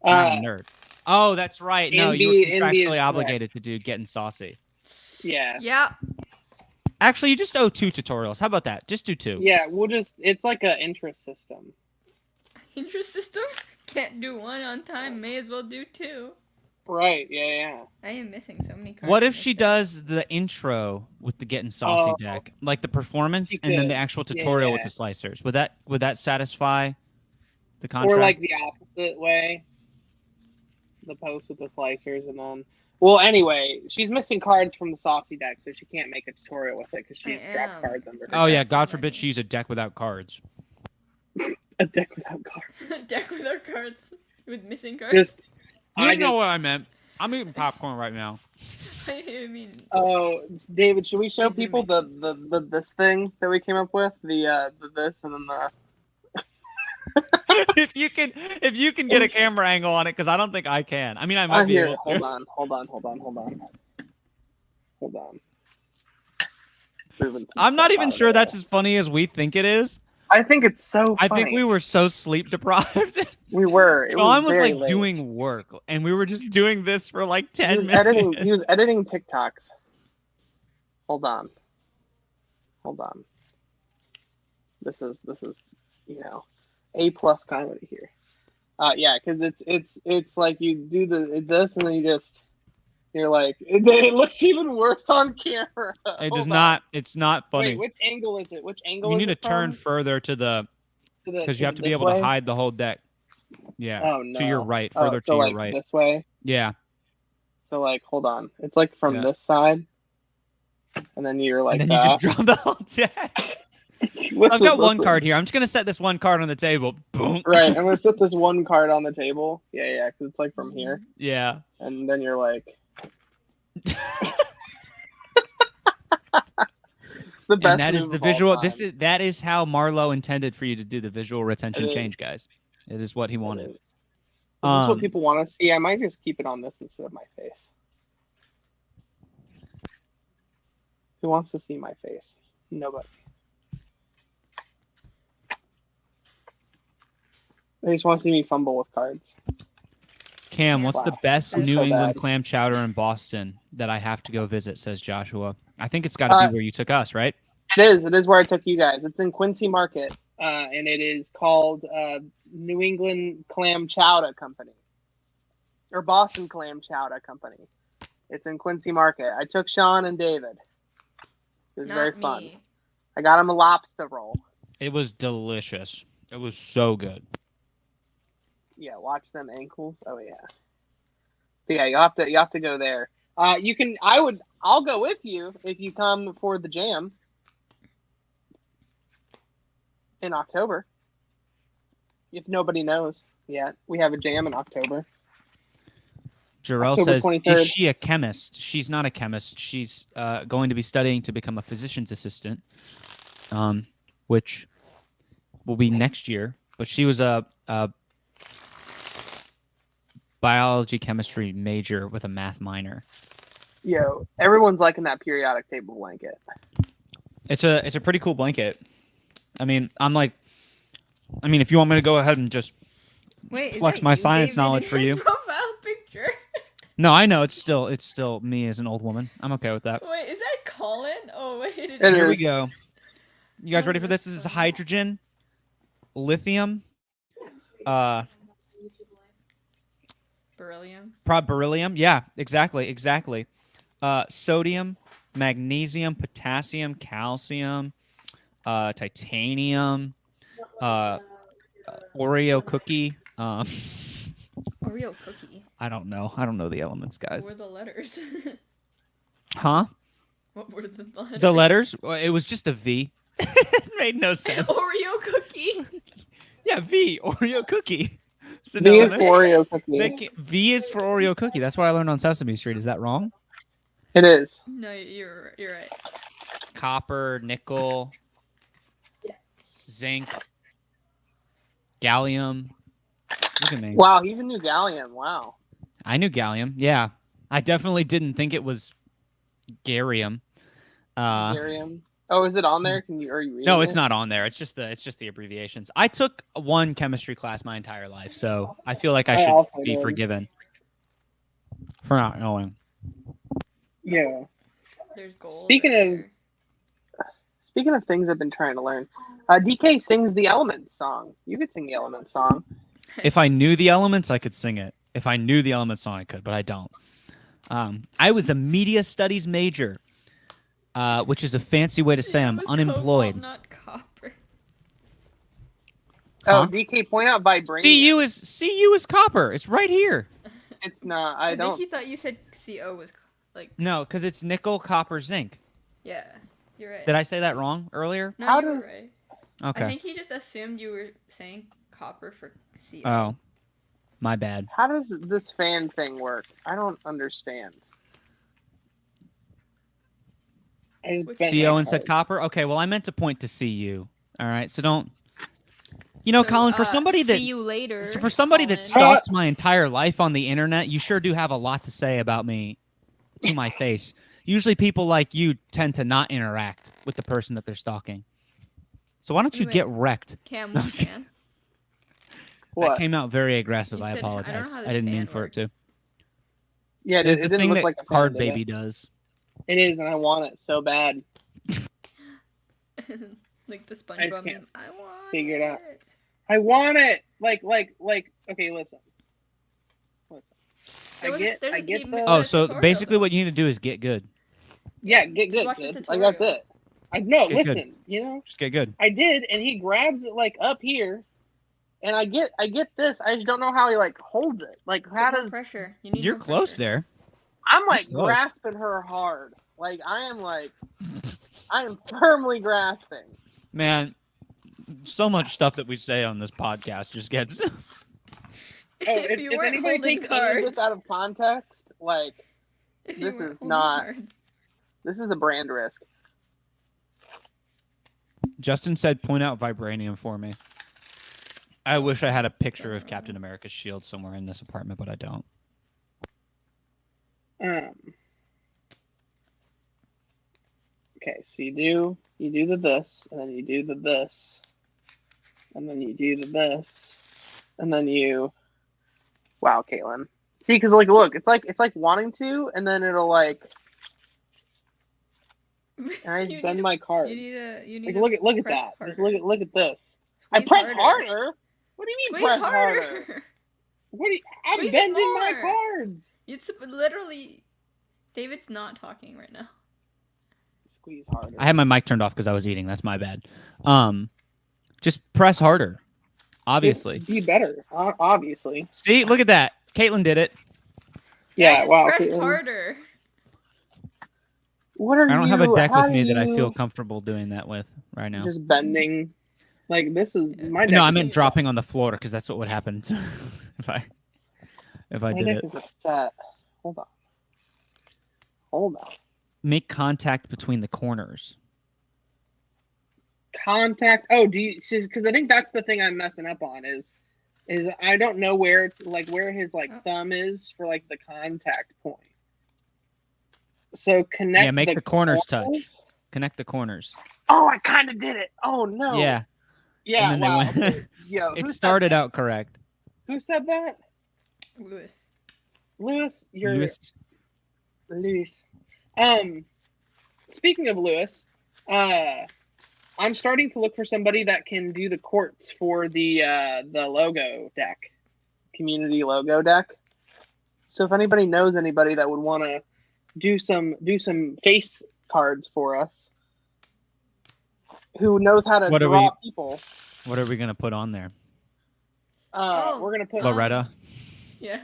Not a nerd. Oh, that's right. No, you were NB is contractually correct. obligated to do getting saucy. Yeah. Yeah. Actually, you just owe 2 tutorials. How about that? Just do 2. Yeah, it's like an interest system. interest system. Can't do one on time. May as well do two. Right? Yeah. I am missing so many cards. What in if this she deck. does the intro with the Getting Saucy Oh, deck, like the performance, she and then the could. actual tutorial with Yeah. the slicers? Would that satisfy the Or contract? like the opposite way. The post with the slicers, and then. Well, anyway, she's missing cards from the saucy deck, so she can't make a tutorial with it because she's I strapped am. cards under. It's Oh yeah, That's God so forbid funny. she use a deck without cards. A deck without cards. Deck with our cards. With missing cards. Just. You I know just. what I meant. I'm eating popcorn right now. I mean, Oh, David, should we show It didn't people make the this thing that we came up with? The this and then the. if you can get a camera angle on it, because I don't think I can. I mean, I might be Here. able to. Hold on. Moving some I'm not stuff even out of sure the that's way. as funny as we think it is. I think it's so I funny. think we were so sleep deprived. We were. It Sean was very like late. doing work, and we were just doing this for like He 10 was minutes. editing TikToks. Hold on. This is A+ comedy here. Yeah, because it's like you do this and then you're like it looks even worse on camera. It Hold does on. not. It's not funny. Wait, which angle is it? Which angle? You is need to it turn from? further to the because you have to be this able way? to hide the whole deck. Yeah. Oh no. To your right, further so to like your right. this way. Yeah. So like, hold on. It's like from Yeah. this side, and then you're like And then that. you just drop the whole deck. I've got one card here. I'm just gonna set this one card on the table. Boom. Right, I'm gonna set this one card on the table. Yeah, because it's like from here, Yeah. and then you're like, it's the best. And that is move the of all visual. time. That is how Marlowe intended for you to do the visual retention It is. change, guys. It is what he It wanted. is. Is this what people want to see? I might just keep it on this instead of my face. Who wants to see my face? Nobody. They just want to see me fumble with cards. Cam, what's the Wow. best That's New so England bad. clam chowder in Boston that I have to go visit? Says Joshua. I think it's got to be where you took us, right? It is. It is where I took you guys. It's in Quincy Market, and it is called New England Clam Chowder Company, or Boston Clam Chowder Company. It's in Quincy Market. I took Sean and David. It was not very me. fun. I got him a lobster roll. It was delicious. It was so good. Yeah, watch them ankles. Oh yeah. But yeah, you have to go there. You can. I'll go with you if you come for the jam in October. If nobody knows yet, we have a jam in October. Jarrell October says, 23rd. is she a chemist? She's not a chemist. She's going to be studying to become a physician's assistant, which will be next year. But she was a biology chemistry major with a math minor. Yo, everyone's liking that periodic table blanket. It's a pretty cool blanket. I mean, if you want me to go ahead and just Wait, is flex that my you, science David, knowledge in for his you. Profile picture. No, I know it's still me as an old woman. I'm okay with that. Wait, is that Colin? Oh wait, It Here we is. go. You guys Oh, ready for this? that's This is funny. hydrogen, lithium, beryllium. Yeah, exactly. Sodium, magnesium, potassium, calcium, titanium, Oreo cookie. Oreo cookie. I don't know the elements, guys. What were the letters? Huh? What were the letters? The letters? Well, it was just a V. It made no sense. Oreo cookie. Yeah, V, Oreo cookie. So V is no, for Oreo cookie. V is for Oreo cookie. That's what I learned on Sesame Street. Is that wrong? It is. No, you're right. Copper, nickel, zinc, gallium. Look at me. Wow, he even knew gallium. Wow. I knew gallium. Yeah, I definitely didn't think it was garium. Barium. Oh, is it on there? Are you reading No, it's it? not on there. It's just the abbreviations. I took one chemistry class my entire life, so I feel like I I should also be did. forgiven for not knowing. Yeah. There's gold. Speaking right of- there. Speaking of things I've been trying to learn, DK sings the Elements song. You could sing the Elements song. If I knew the elements, I could sing it. If I knew the Elements song, I could, but I don't. I was a media studies major, which is a fancy way to say I'm unemployed. Cobalt, not copper. Oh, Huh? DK, point out vibranium. CU is copper. It's right here. It's not. I don't. think he thought you said CO was like. No, because it's nickel, copper, zinc. Yeah, you're right. Did I say that wrong earlier? No, How you were does- right. Okay. I think he just assumed you were saying copper for CO. Oh, my bad. How does this fan thing work? I don't understand. I just What's bent CO my and said card. copper. Okay, well I meant to point to CU. All right, so don't. You know, So, Colin, for somebody that see you later. for somebody that Colin. stalks my entire life on the internet, you sure do have a lot to say about me to my face. Usually, people like you tend to not interact with the person that they're stalking. So why don't you Wait. get wrecked? Cam, what fan? What? That came out very aggressive. You I said, I don't know apologize. how I this didn't mean fan for it to. works. Yeah, it It's the didn't thing look that like a fan, Card did it? Baby does. It is, and I want it so bad. Like the just SpongeBob can't meme. I want figure it out. I want it. Like. Okay, listen. There was- there's I a get game- the. Oh, so tutorial, basically, though. what you need to do is get good. Yeah, get Just good, watch the kid. Like that's tutorial. it. I no, Just get good. listen. You know, Just get good. I did, and he grabs it like up here, and I get this. I just don't know how he like holds it. Like how Put more does pressure. You need You're more close pressure. there. I'm like That's close. grasping her hard. Like I am firmly grasping. Man, so much stuff that we say on this podcast just gets. Oh, If you if weren't anybody holding takes any of cards. this out of context, like If you this weren't is holding not- cards. this is a brand risk. Justin said, "Point out vibranium for me." I wish I had a picture of Captain America's shield somewhere in this apartment, but I don't. Okay, so you do the this, and then you do the this, and then you do the this, and then you. Wow, Caitlin. See, because like, look, it's like wanting to, and then it'll like, and I You bend need my cards. You need Like, to look at press that. harder. Just look at this. I Squeeze press harder. What do you mean Squeeze press harder? What do you, I'm Squeeze it bending my more. cards. It's literally. David's not talking right now. Squeeze harder. I had my mic turned off because I was eating. That's my bad. Just press harder. Obviously. Be better. Obviously. See, look at that. Caitlin did it. Yeah. I just Wow. pressed Caitlin. harder. What are I don't you? have a deck how with me do that I you- feel comfortable doing that with right now. Just bending. Like this is my deck. No, I is meant upset. dropping on the floor because that's what would happen if I My did deck it. is upset. Hold on. Make contact between the corners. Contact. Oh, do you? Because I think that's the thing I'm messing up on is I don't know where his like thumb is for like the contact point. So connect. Yeah, make the corners touch. Connect the corners. Oh, I kind of did it. Oh no. Yeah. Yeah. And then they Wow. went- Okay. Yo, It who said started that? out correct. Who said that? Lewis. Lewis. You're Lewis. Lewis. Speaking of Lewis, I'm starting to look for somebody that can do the courts for the logo deck, community logo deck. So if anybody knows anybody that would want to do some face cards for us, who knows how to What are draw we- people, What are we gonna put on there? we're gonna put. Loretta. Yeah.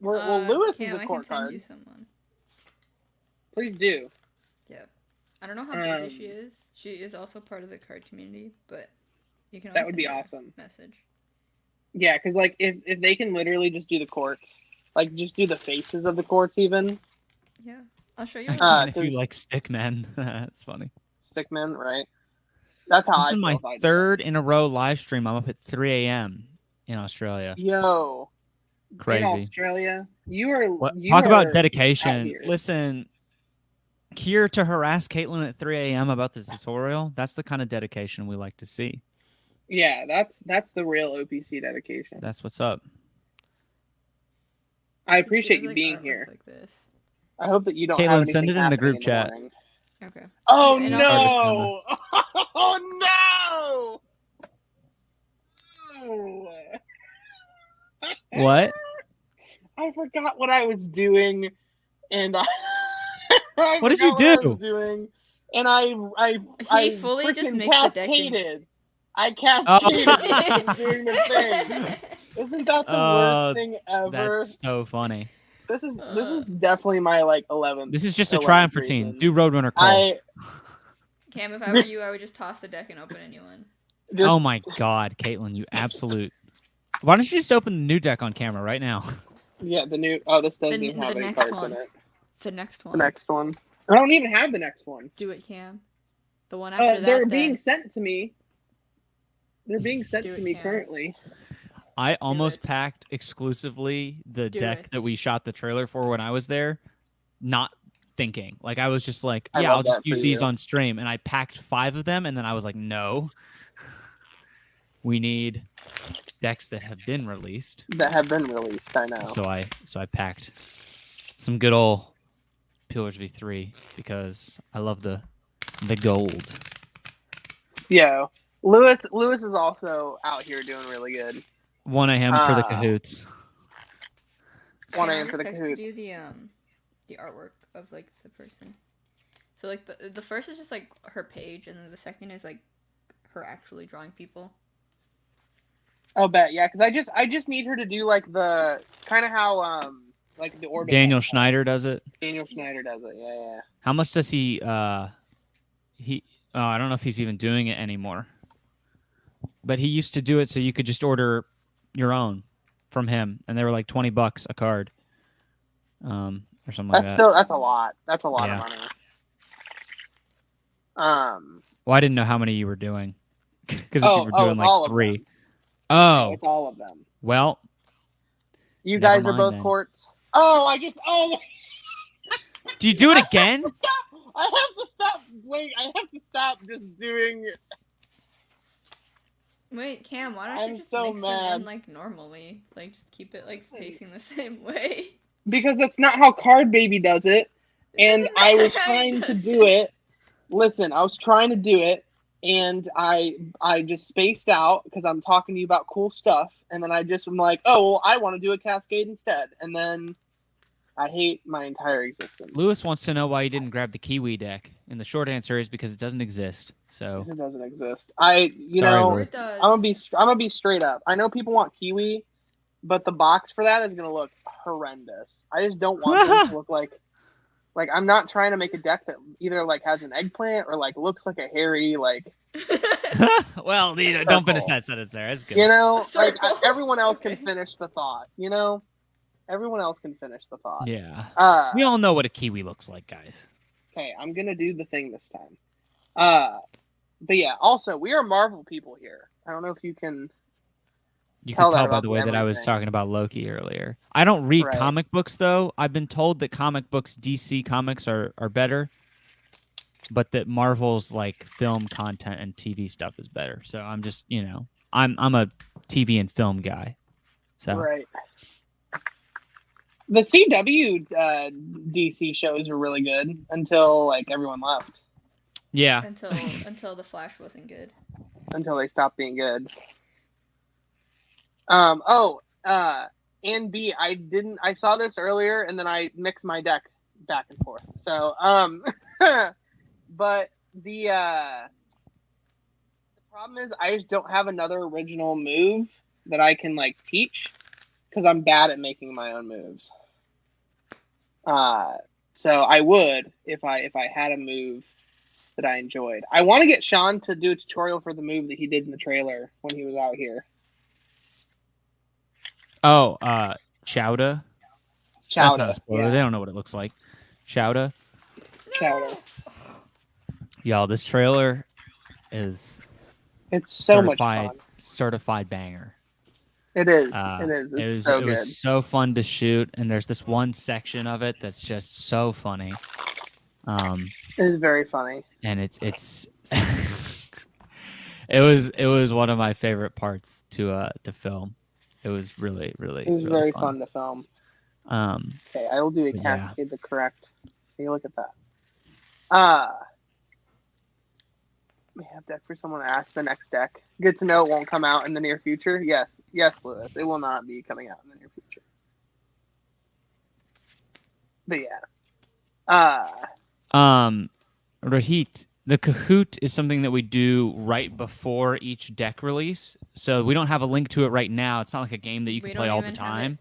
Well, Lewis Cam, is a I court can send card. you someone. Please do. Yeah. I don't know how busy she is. She is also part of the card community, but you can. That always would be send her a awesome. Message. Yeah, because like if they can literally just do the courts, like just do the faces of the courts, even Yeah. I'll show you. I one. can if you 'cause- like stickmen. That's funny. stickmen, right? That's how This I is feel my if I do third in a row live stream. I'm up at 3 a.m. in Australia. that. Yo, Crazy. in Australia, you are. What? You Talk are about out dedication. here. Listen, here to harass Caitlin at 3 a.m. about this tutorial, that's the kind of dedication we like to see. Yeah, that's the real OPC dedication. That's what's up. I She appreciate does, you like, being artwork here. Like this. I hope that you don't Caitlin, have send anything it in the happening group chat. morning. Okay. Oh And also- no! Oh no! What? I forgot what I was doing, and I What did you forgot what I do? was doing, and I He fully just freaking makes the deck in- cascaded. I cascaded Oh. doing the thing. Isn't that the worst thing ever? That's so funny. This is definitely my like 11th. This is just a 11th triumph reason. routine. Do Roadrunner Cole. Cam, if I were you, I would just toss the deck and open a new one. Oh my God, Caitlin, you absolute. Why don't you just open the new deck on camera right now? Yeah, the new. Oh, this doesn't The- even the have any next cards one. in it. The next The one. next one. I don't even have the next one. Do it, Cam. The one after that. They're then- being sent to me. They're being sent Do to it, me Cam. currently. I almost it. packed exclusively the Do deck it. that we shot the trailer for when I was there, not thinking. Like I was just like, I yeah, love I'll just that use for these you. on stream, and I packed 5 of them, and then I was like, no, we need decks that have been released. That have been released. I know. So I packed some good old Pillars V3 because I love the gold. Yeah, Lewis is also out here doing really good. 1 a.m. for the cahoots. 1 Cam a.m. for the just likes to cahoots. do the artwork of like the person. So like the first is just like her page, and then the second is like her actually drawing people. I'll bet, yeah, because I just need her to do like the kind of how like the orbit. Daniel Schneider does it. Daniel Schneider does it. Yeah. How much does he? I don't know if he's even doing it anymore. But he used to do it so you could just order your own from him, and they were like $20 a card, or something like that. That's a lot. That's a lot of money. Well, I didn't know how many you were doing because if you were doing it's all like of 3. them. Oh, It's all of them. well, You never guys are mind both then. courts. Do you do it again? I have to stop. Wait, I have to stop just doing. Wait, Cam, why don't I'm you just so mix them mad. in like normally? Like just keep it like facing the same way. Because that's not how Card Baby does it. And Doesn't I was matter how he trying to does do it. Listen, I was trying to do it, and I just spaced out because I'm talking to you about cool stuff, and then I just am like, oh, well, I want to do a cascade instead, and then I hate my entire existence. Lewis wants to know why you didn't grab the Kiwi deck, and the short answer is because it doesn't exist. So It doesn't exist. Sorry, Lewis. It does. I'm gonna be straight up. I know people want Kiwi, but the box for that is gonna look horrendous. I just don't want them to look like I'm not trying to make a deck that either like has an eggplant or like looks like a hairy like well, don't finish that sentence there. That's good. like Circle. everyone else Okay. can finish the thought. Everyone else can finish the thought. Yeah. We all know what a Kiwi looks like, guys. Okay, I'm gonna do the thing this time. But yeah, also we are Marvel people here. I don't know if you can. You Tell can that tell by about the way that I was everything. talking about Loki earlier. I don't read Right. comic books, though. I've been told that comic books, DC comics, are better, but that Marvel's like film content and TV stuff is better. So I'm just, I'm a TV and film guy. So Right. The CW DC shows were really good until like everyone left. yeah, until the Flash wasn't good. Until they stopped being good. And B, I saw this earlier and then I mixed my deck back and forth. So, but the problem is I just don't have another original move that I can like teach because I'm bad at making my own moves. So I would if I had a move that I enjoyed. I want to get Sean to do a tutorial for the move that he did in the trailer when he was out here. Oh, Chowder. That's not a Chowder. spoiler. Yeah. They don't know what it looks like. Chowder. Chowder. Y'all, this trailer is It's so much certified fun. certified banger. It is. Uh, It is. It It's was so it good. was so fun to shoot, and there's this one section of it that's just so funny. It is very funny. And it's it was one of my favorite parts to film. It was really It was really very fun to film. Um, Okay, I will do a But yeah. cascade the correct. See, look at that. We have deck for someone to ask the next deck. Good to know it won't come out in the near future. Yes, Lewis. It will not be coming out in the near future. But yeah. Rahit, the Kahoot is something that we do right before each deck release. So we don't have a link to it right now. It's not like a game that you can play all the time.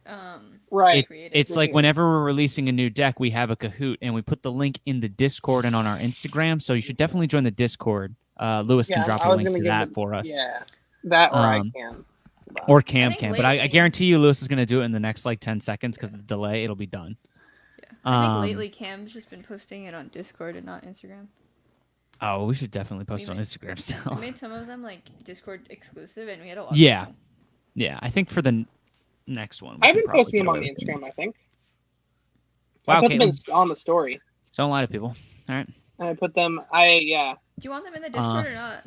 Right. It's like whenever we're releasing a new deck, we have a Kahoot, and we put the link in the Discord and on our Instagram. So you should definitely join the Discord. Lewis can drop a link to that for us. Yeah, that or I can. Or Cam can. But I guarantee you Lewis is going to do it in the next like 10 seconds because of the delay. It'll be done. Yeah. I think lately Cam's just been posting it on Discord and not Instagram. Oh, we should definitely post it on Instagram still. We made some of them like Discord exclusive, and we had a lot. Yeah, yeah. I think for the next one, I've been posting them on the Instagram. I think. Wow, I put them on the story. Don't lie to people. All right. I put them. Do you want them in the Discord or not?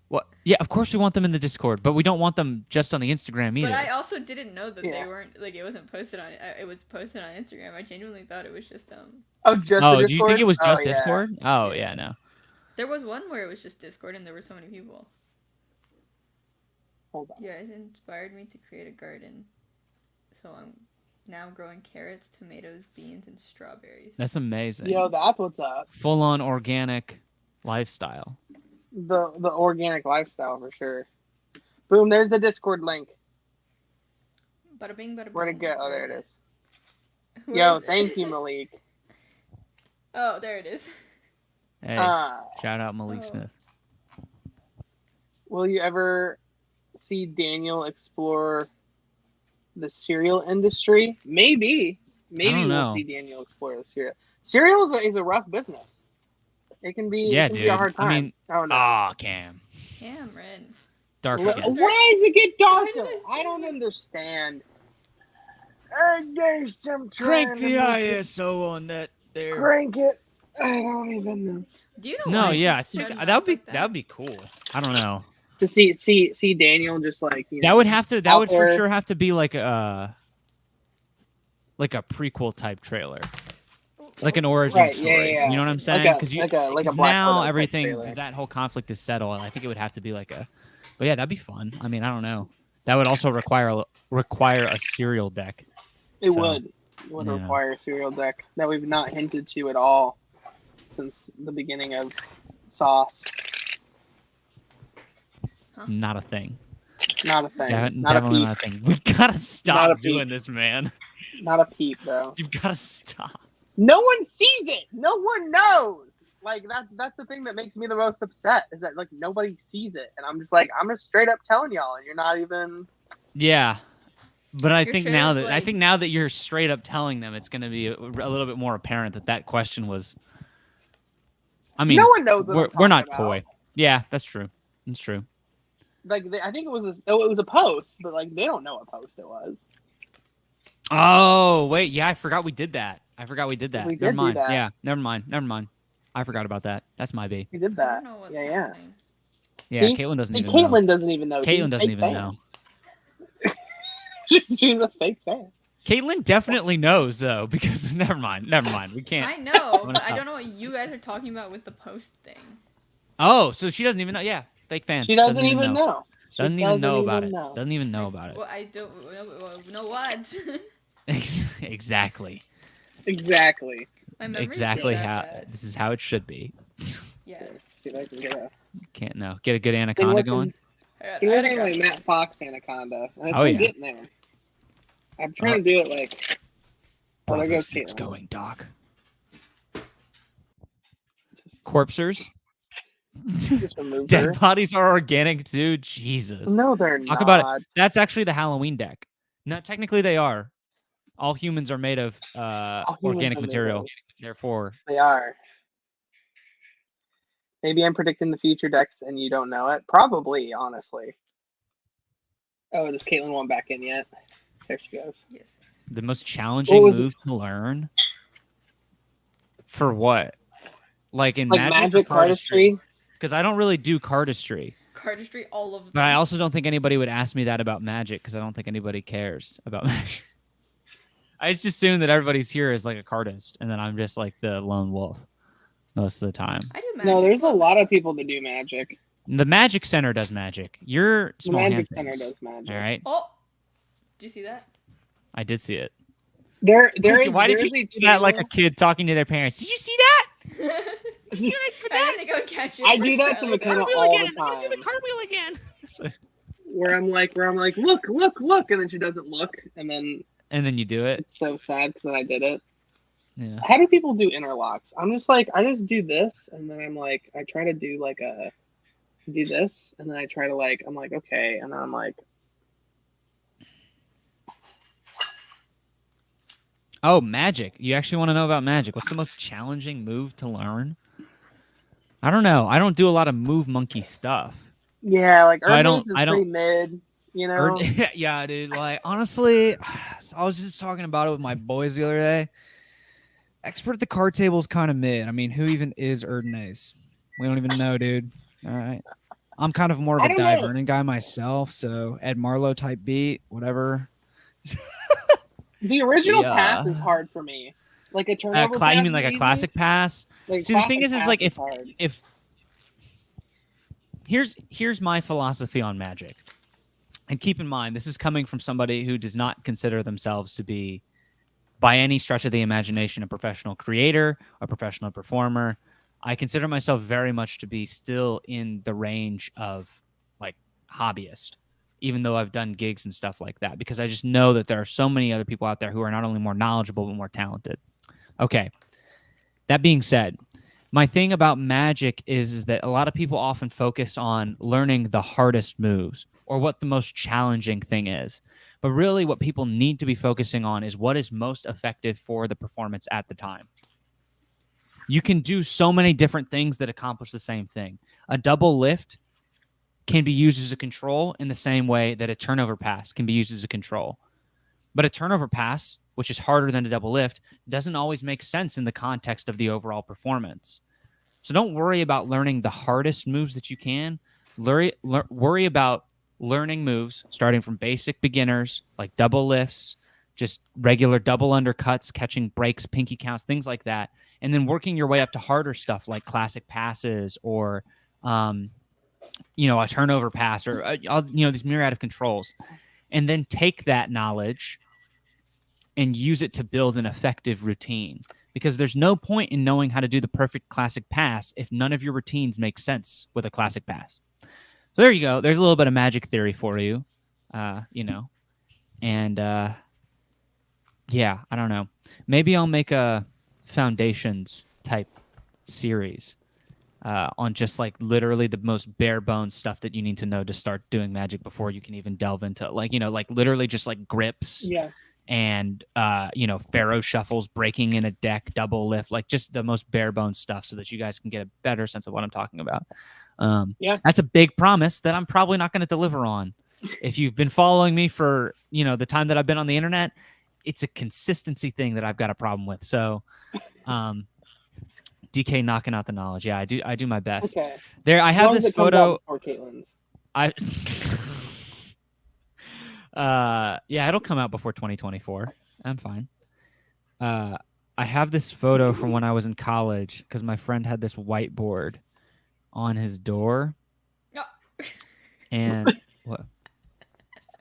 What? Yeah, of course we want them in the Discord, but we don't want them just on the Instagram either. But I also didn't know that they weren't like it wasn't posted on. It was posted on Instagram. I genuinely thought it was just Oh, just the Discord? Do you think it was just yeah. Discord? Oh yeah, no. There was one where it was just Discord, and there were so many people. Hold on. You guys inspired me to create a garden, so I'm now growing carrots, tomatoes, beans, and strawberries. That's amazing. Yo, that's what's up. Full on organic lifestyle. The organic lifestyle for sure. Boom, there's the Discord link. Bada bing, bada boom. Where'd it go? Oh, there it is. Yo, thank you, Malik. Oh, there it is. Hey, shout out Malik Smith. Will you ever see Daniel explore the cereal industry? Maybe we'll see Daniel explore the cereal. Cereal is a rough business. It can be, dude. Be a hard time. I mean, Cam. Cameron. Dark again. Why does it get darker? I don't understand. Crank the ISO on that there. Crank it. I don't even know. Do you know? No, yeah, I think that'd be cool. I don't know. To see Daniel just like that would for sure have to be like a prequel type trailer. Like an origin story. Yeah. You know what I'm saying? Because now everything, that whole conflict is settled. I think it would have to be like a... But yeah, that'd be fun. I mean, I don't know. That would also require a serial deck. It would. It would require a serial deck that we've not hinted to at all since the beginning of Sauce. Huh? Not a thing. Not a thing. Definitely not a thing. We've got to stop doing this, man. Not a peep, though. You've got to stop. No one sees it. No one knows. Like that's the thing that makes me the most upset is that like nobody sees it, and I'm just like I'm just straight up telling y'all, and you're not even. Yeah, but I think now that you're straight up telling them, it's going to be a little bit more apparent that question was. I mean, no one knows. We're not coy. Yeah, that's true. That's true. Like I think it was a post, but like they don't know what post it was. Oh wait, yeah, I forgot we did that. Never mind. That. Yeah, never mind. I forgot about that. That's my B. We did that. Yeah. Yeah, See? Caitlin doesn't even Caitlin know. doesn't even know. Caitlin doesn't even know. She's a fake fan. Caitlin definitely knows though, because never mind. We can't. I know, but I don't know what you guys are talking about with the post thing. Oh, so she doesn't even know. Yeah, fake fan. She doesn't even know. Doesn't even know about it. Doesn't even know about it. Well, I don't know what. Exactly. Exactly how this is how it should be. Yes. See if I can get a good anaconda going. You're looking like Matt Fox anaconda. I'm getting there. I'm trying to do it like. Oh, there goes Caitlin. Going, Doc. Corpsers. Dead bodies are organic too. Jesus. No, they're not. Talk about it. That's actually the Halloween deck. No, technically they are. All humans are made of organic material. Therefore, they are. Maybe I'm predicting the future decks and you don't know it. Probably, honestly. Oh, does Caitlin want back in yet? There she goes. Yes. The most challenging move to learn? For what? Like in Magic cardistry? Because I don't really do cardistry. Cardistry, all of them. But I also don't think anybody would ask me that about Magic because I don't think anybody cares about Magic. I just assume that everybody's here is like a cardist, and then I'm just like the lone wolf most of the time. I do magic. No, there's a look. lot of people that do magic. The Magic Center does magic. You're The small hand Magic Center things. does magic. All right, Oh, did you see that? I did see it. There Why did is you a do that like a channel- kid talking to their parents? Did you see that? I had to go catch it. I for do that to Charlie. McKenna Cartwheel all again. the I'm gonna do the time. cartwheel again. where I'm like, look, and then she doesn't look, and then And then you do it. it's so sad because then I did it. Yeah. How do people do interlocks? I'm just like, I just do this, and then I'm like, I try to do like do this, and then I try to like, I'm like, okay, and then I'm like, Oh, magic. You actually want to know about magic. What's the most challenging move to learn? I don't know. I don't do a lot of move monkey stuff. yeah, like So I Earth don't- Moves is I don't- pretty mid, you know. Yeah, dude. Like, honestly, I was just talking about it with my boys the other day. Expert at the card table is kind of mid. I mean, who even is Erdnase? We don't even know, dude. All right. I'm kind of more of I a don't know. Divernon guy myself, so Ed Marlowe type beat, whatever. The original Yeah. pass is hard for me. Like a turnover. You pass mean is like a easy. classic pass? Like, See, the thing classic is like pass hard. if here's my philosophy on magic. And keep in mind, this is coming from somebody who does not consider themselves to be, by any stretch of the imagination, a professional creator, a professional performer. I consider myself very much to be still in the range of like hobbyist, even though I've done gigs and stuff like that, because I just know that there are so many other people out there who are not only more knowledgeable, but more talented. Okay. That being said, my thing about magic is that a lot of people often focus on learning the hardest moves or what the most challenging thing is. But really what people need to be focusing on is what is most effective for the performance at the time. You can do so many different things that accomplish the same thing. A double lift can be used as a control in the same way that a turnover pass can be used as a control. But a turnover pass, which is harder than a double lift, doesn't always make sense in the context of the overall performance. So don't worry about learning the hardest moves that you can. Worry about learning moves starting from basic beginners like double lifts, just regular double undercuts, catching breaks, pinky counts, things like that, and then working your way up to harder stuff like classic passes or a turnover pass or these myriad of controls, and then take that knowledge and use it to build an effective routine. Because there's no point in knowing how to do the perfect classic pass if none of your routines make sense with a classic pass. So there you go. There's a little bit of magic theory for you, and yeah, I don't know. Maybe I'll make a foundations type series on just like literally the most bare bones stuff that you need to know to start doing magic before you can even delve into like literally just like grips. Yeah. And pharaoh shuffles, breaking in a deck, double lift, like just the most bare bones stuff so that you guys can get a better sense of what I'm talking about. That's a big promise that I'm probably not going to deliver on. If you've been following me for the time that I've been on the internet, it's a consistency thing that I've got a problem with. So DK knocking out the knowledge. Yeah, I do my best. Okay. There I have this photo. For Caitlin's. Yeah, it'll come out before 2024. I'm fine. I have this photo from when I was in college because my friend had this whiteboard on his door. Oh. And what?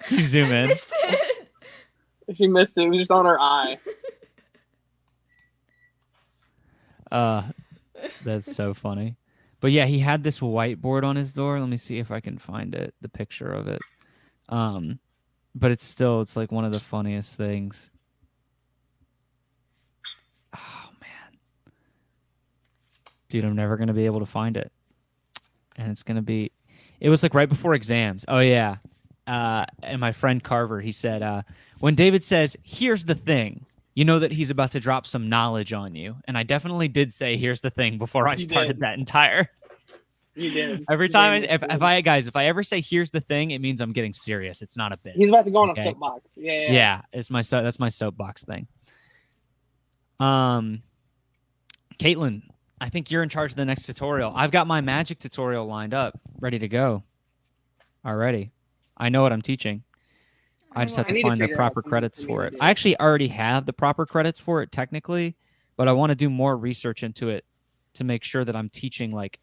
Did you zoom in? Missed it. If you missed it, it was just on her eye. That's so funny. But yeah, he had this whiteboard on his door. Let me see if I can find it, the picture of it. But it's like one of the funniest things. Oh man. Dude, I'm never going to be able to find it. And it was like right before exams. Oh yeah. And my friend Carver, he said, when David says, "Here's the thing," you know that he's about to drop some knowledge on you. And I definitely did say, "Here's the thing," before I started that entire. You did. Every time, if I ever say "here's the thing," it means I'm getting serious. It's not a bit. He's about to go on Okay. a soapbox. Yeah. Yeah, that's my soapbox thing. Caitlin, I think you're in charge of the next tutorial. I've got my magic tutorial lined up, ready to go. Already, I know what I'm teaching. I just have I to need to find the figure out proper something credits for me for to it. do. I actually already have the proper credits for it technically, but I want to do more research into it to make sure that I'm teaching like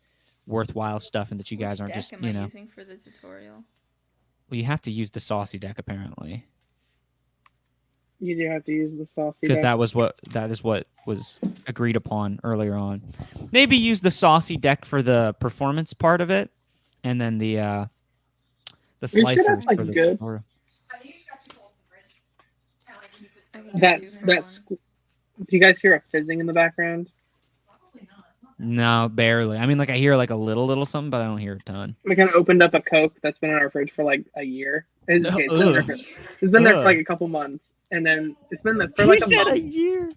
worthwhile stuff and that you guys Which aren't deck just, am I using for the tutorial? well, you have to use the saucy deck apparently. You do have to use the saucy Because deck. that is what was agreed upon earlier on. Maybe use the saucy deck for the performance part of it, and then the sure slicers that's, like, for the good? tutorial. I can do That's 2 for 1. do you guys hear a fizzing in the background? No, barely. I mean, like I hear like a little something, but I don't hear a ton. We kind of opened up a Coke that's been in our fridge for like a year. It's been there for like a couple months, and then it's been there for like a month. year.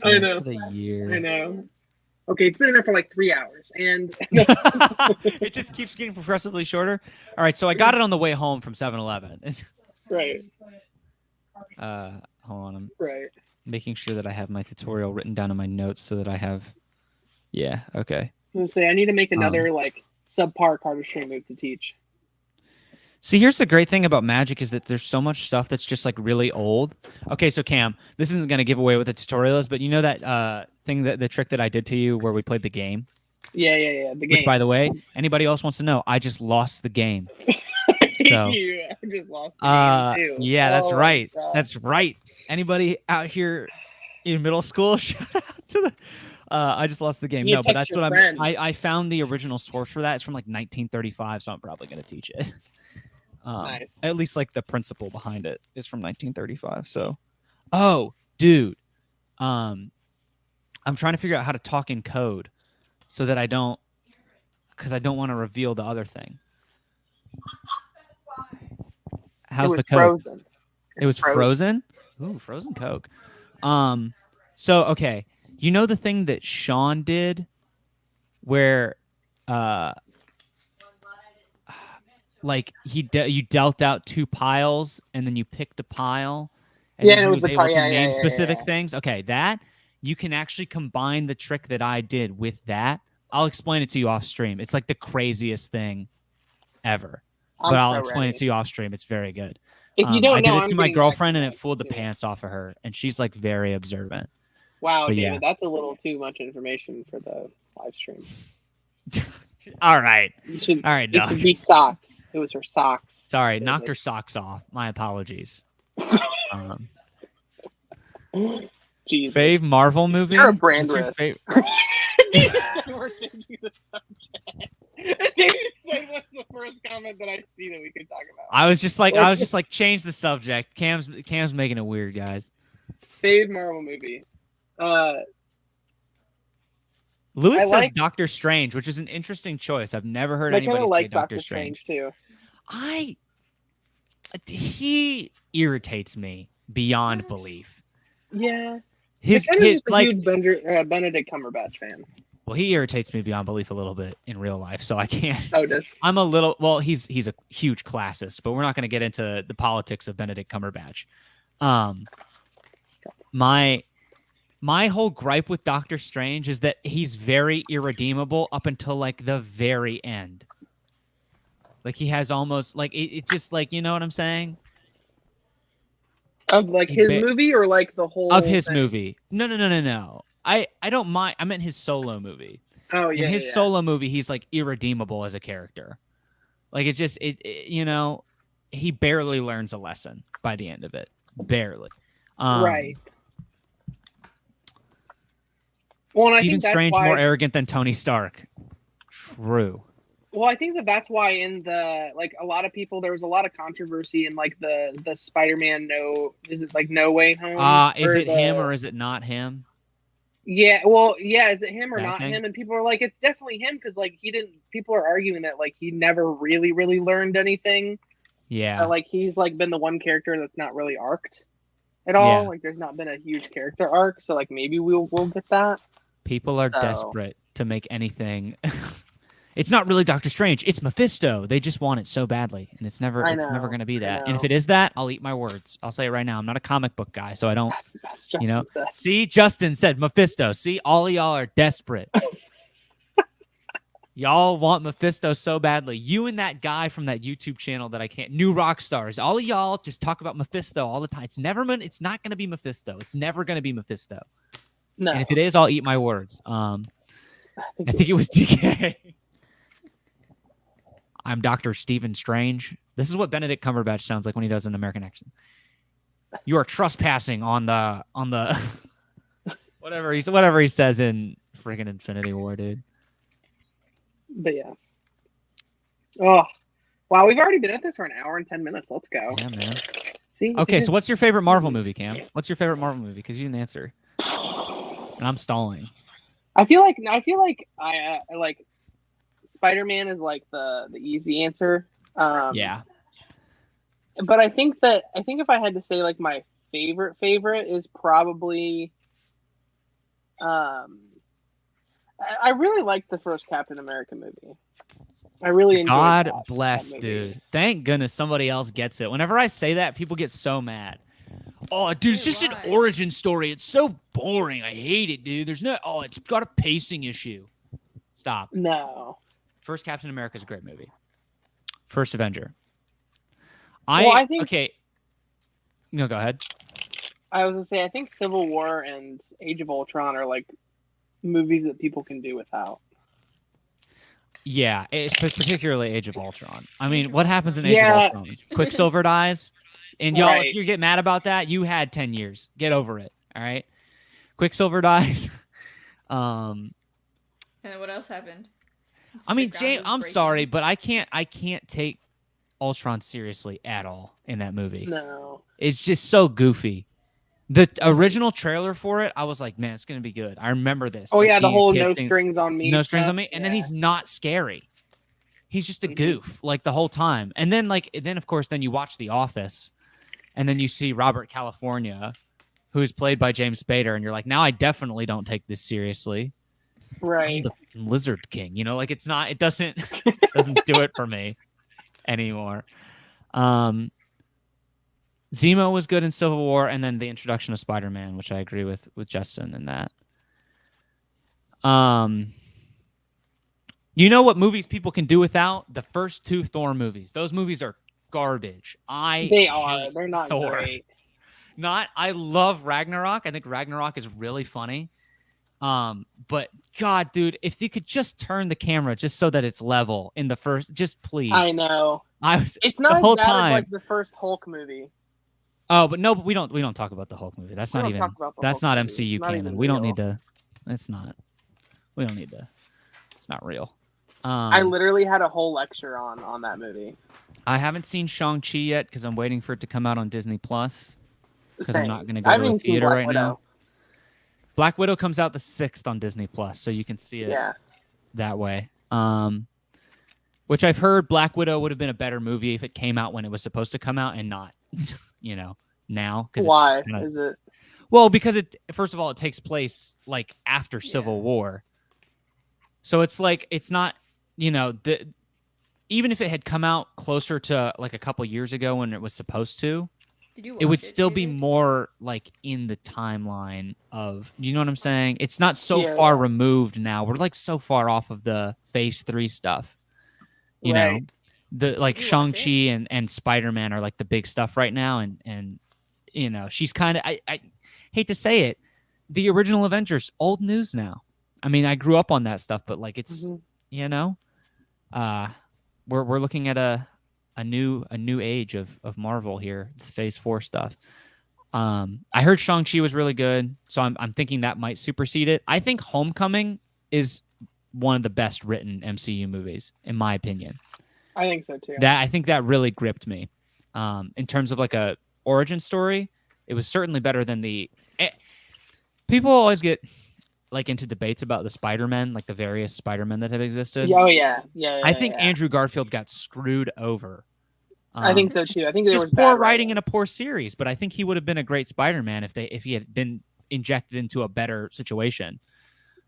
I know. A year. I know. Okay, it's been in there for like 3 hours, and It just keeps getting progressively shorter. All right, so I got it on the way home from 7-Eleven. right, Hold on, I'm right. making sure that I have my tutorial written down in my notes so that I have. Yeah. Okay. I was gonna say I need to make another like subpar cardistry move to teach. See, here's the great thing about Magic is that there's so much stuff that's just like really old. Okay, so Cam, this isn't gonna give away what the tutorial is, but you know that thing that the trick that I did to you where we played the game. Yeah. The game. Which, by the way, anybody else wants to know, I just lost the game. So, I just lost the game too. Yeah, that's right. God. That's right. Anybody out here in middle school, shout out to the. I just lost the game. You No, but text that's what your friend. I found the original source for that. It's from like 1935, so I'm probably gonna teach it. Nice. At least like the principle behind it is from 1935. So, oh, dude, I'm trying to figure out how to talk in code so that I don't want to reveal the other thing. How's the code? Frozen. It was frozen. Ooh, frozen Coke. So okay, you know the thing that Sean did, where, like you dealt out 2 piles and then you picked a pile, and then it he was was able to name yeah, specific yeah. things. Okay, that you can actually combine the trick that I did with that. I'll explain it to you off stream. It's like the craziest thing ever. But I'll explain it to you off stream. It's very good. If you don't I did know, it to my girlfriend, and it back fooled the too. pants off of her, and she's like very observant. Wow, But David, yeah. that's a little too much information for the live stream. All right. You should, All right, it Doc. should be socks. It was her socks. Sorry, knocked her socks off. My apologies. Jesus. Fave Marvel movie? You're a brand What's your risk. fav- David said we're changing the subject. David said that's the first comment that I see that we could talk about. I was just like, change the subject. Cam's making it weird, guys. Fave Marvel movie. Lewis I says like- Doctor Strange, which is an interesting choice. I've never heard I kind anybody of say like Doctor Strange. too. He irritates me beyond belief. Yeah. His I'm just a like, huge Benedict Cumberbatch fan. well, he irritates me beyond belief a little bit in real life, so I can't. Oh, does I'm a little. Well, he's a huge classist, but we're not going to get into the politics of Benedict Cumberbatch. My whole gripe with Doctor Strange is that he's very irredeemable up until like the very end. Like he has almost like it just like, you know what I'm saying? Of like his movie or like the whole Of his thing? movie. No. I don't mind. I meant his solo movie. Oh yeah. In his solo movie, he's like irredeemable as a character. Like it's just it you know, he barely learns a lesson by the end of it. Barely. Right. Well, and I Stephen think that's Strange why, more arrogant than Tony Stark. True. Well, I think that's why in the like a lot of people there was a lot of controversy in like the Spider-Man No Way Home? Is it him or is it not him? Yeah, well, yeah, is it him or That not thing? him? And people are like, it's definitely him because like he didn't. People are arguing that like he never really learned anything. Yeah. Like he's like been the one character that's not really arced at all. Yeah. Like there's not been a huge character arc, so like maybe we'll get that. People are So- desperate to make anything. It's not really Doctor Strange. It's Mephisto. They just want it so badly, and it's never going to be that. And if it is that, I'll eat my words. I'll say it right now. I'm not a comic book guy, so I don't. That's You know? Justin's best. See, Justin said Mephisto. See, all of y'all are desperate. Y'all want Mephisto so badly. You and that guy from that YouTube channel that I can't. New Rock Stars. All of y'all just talk about Mephisto all the time. It's not going to be Mephisto. It's never going to be Mephisto. No. And if it is, I'll eat my words. I think it was DK. I'm Dr. Stephen Strange. This is what Benedict Cumberbatch sounds like when he does an American accent. You are trespassing on the whatever he says in freaking Infinity War, dude. But yes. Oh, wow! We've already been at this for an hour and 10 minutes. Let's go. Yeah, man. See. Okay, so what's your favorite Marvel movie, Cam? What's your favorite Marvel movie? Because you didn't answer, and I'm stalling. I feel like I like Spider-Man is like the easy answer. Yeah. But I think if I had to say like my favorite is probably I really liked the first Captain America movie. I really enjoyed God that bless, movie. dude. Thank goodness somebody else gets it. Whenever I say that, people get so mad. Oh, dude, it's just an origin story. It's so boring. I hate it, dude. It's got a pacing issue. Stop. No. First Captain America is a great movie. First Avenger. I think. Okay. No, go ahead. I was gonna say I think Civil War and Age of Ultron are like movies that people can do without. Yeah, it's particularly Age of Ultron. I mean, what happens in Age of Ultron? Quicksilver dies, and y'all, if you get mad about that, you had 10 years. Get over it. All right. Quicksilver dies. And then what else happened? I mean, James, I'm sorry, but I can't take Ultron seriously at all in that movie. No. It's just so goofy. The original trailer for it, I was like, man, it's going to be good. I remember this. Oh, like, yeah, the whole no saying, strings on me. No strings on me. And then he's not scary. He's just a goof, like, the whole time. And then, of course, then you watch The Office, and then you see Robert California, who's played by James Spader, and you're like, now I definitely don't take this seriously. Right. I'm the Lizard King. You know, like, it doesn't do it for me anymore. Zemo was good in Civil War, and then the introduction of Spider-Man, which I agree with Justin in that. You know what movies people can do without? The first two Thor movies. Those movies are garbage. They're not Thor. great. I love Ragnarok. I think Ragnarok is really funny. But God, dude, if you could just turn the camera just so that it's level in the first, just please. I know. It's not the whole as bad time. as like the first Hulk movie. Oh, but we don't talk about the Hulk movie. That's not even. That's not MCU canon. We don't need to. It's not. We don't need to. It's not real. I literally had a whole lecture on that movie. I haven't seen Shang-Chi yet because I'm waiting for it to come out on Disney Plus. Because I'm not going to go to a theater right now. Black Widow comes out the 6th on Disney Plus, so you can see it that way. Which I've heard Black Widow would have been a better movie if it came out when it was supposed to come out and not, now. Why is it? Well, because first of all, it takes place like after Civil War. So it's like, it's not, even if it had come out closer to like a couple years ago when it was supposed to, it would still be more like in the timeline of, you know what I'm saying? It's not so far removed now. We're like so far off of the Phase 3 stuff. You know, the like Shang-Chi and Spider-Man are like the big stuff right now. And she's kind of, I hate to say it, the original Avengers, old news now. I mean, I grew up on that stuff, but like it's, we're looking at a new age of Marvel here, Phase 4 stuff. I heard Shang-Chi was really good, so I'm thinking that might supersede it. I think Homecoming is one of the best written MCU movies, in my opinion. I think so too. I think that really gripped me. In terms of like a origin story, it was certainly better than people always get like into debates about the Spider-Men, like the various Spider-Men that have existed. Oh yeah. I think Andrew Garfield got screwed over. I think so too. I think there was poor writing in a poor series, but I think he would have been a great Spider-Man if he had been injected into a better situation.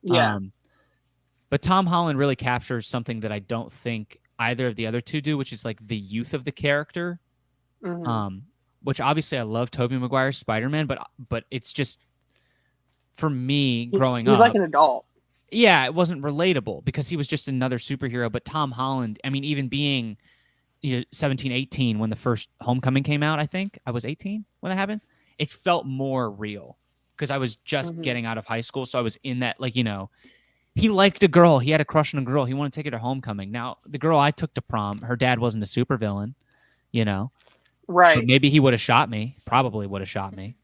Yeah. But Tom Holland really captures something that I don't think either of the other two do, which is like the youth of the character. Mm-hmm. Which obviously I love Tobey Maguire's Spider-Man, but it's just for me growing up. He's like an adult. yeah, it wasn't relatable because he was just another superhero. But Tom Holland, I mean, even being 17, 18 when the first Homecoming came out, I think I was 18 when that happened. It felt more real because I was just getting out of high school, so I was in that he liked a girl, he had a crush on a girl, he wanted to take her to Homecoming. Now the girl I took to prom, her dad wasn't a supervillain, Right. but maybe he would have shot me. Probably would have shot me.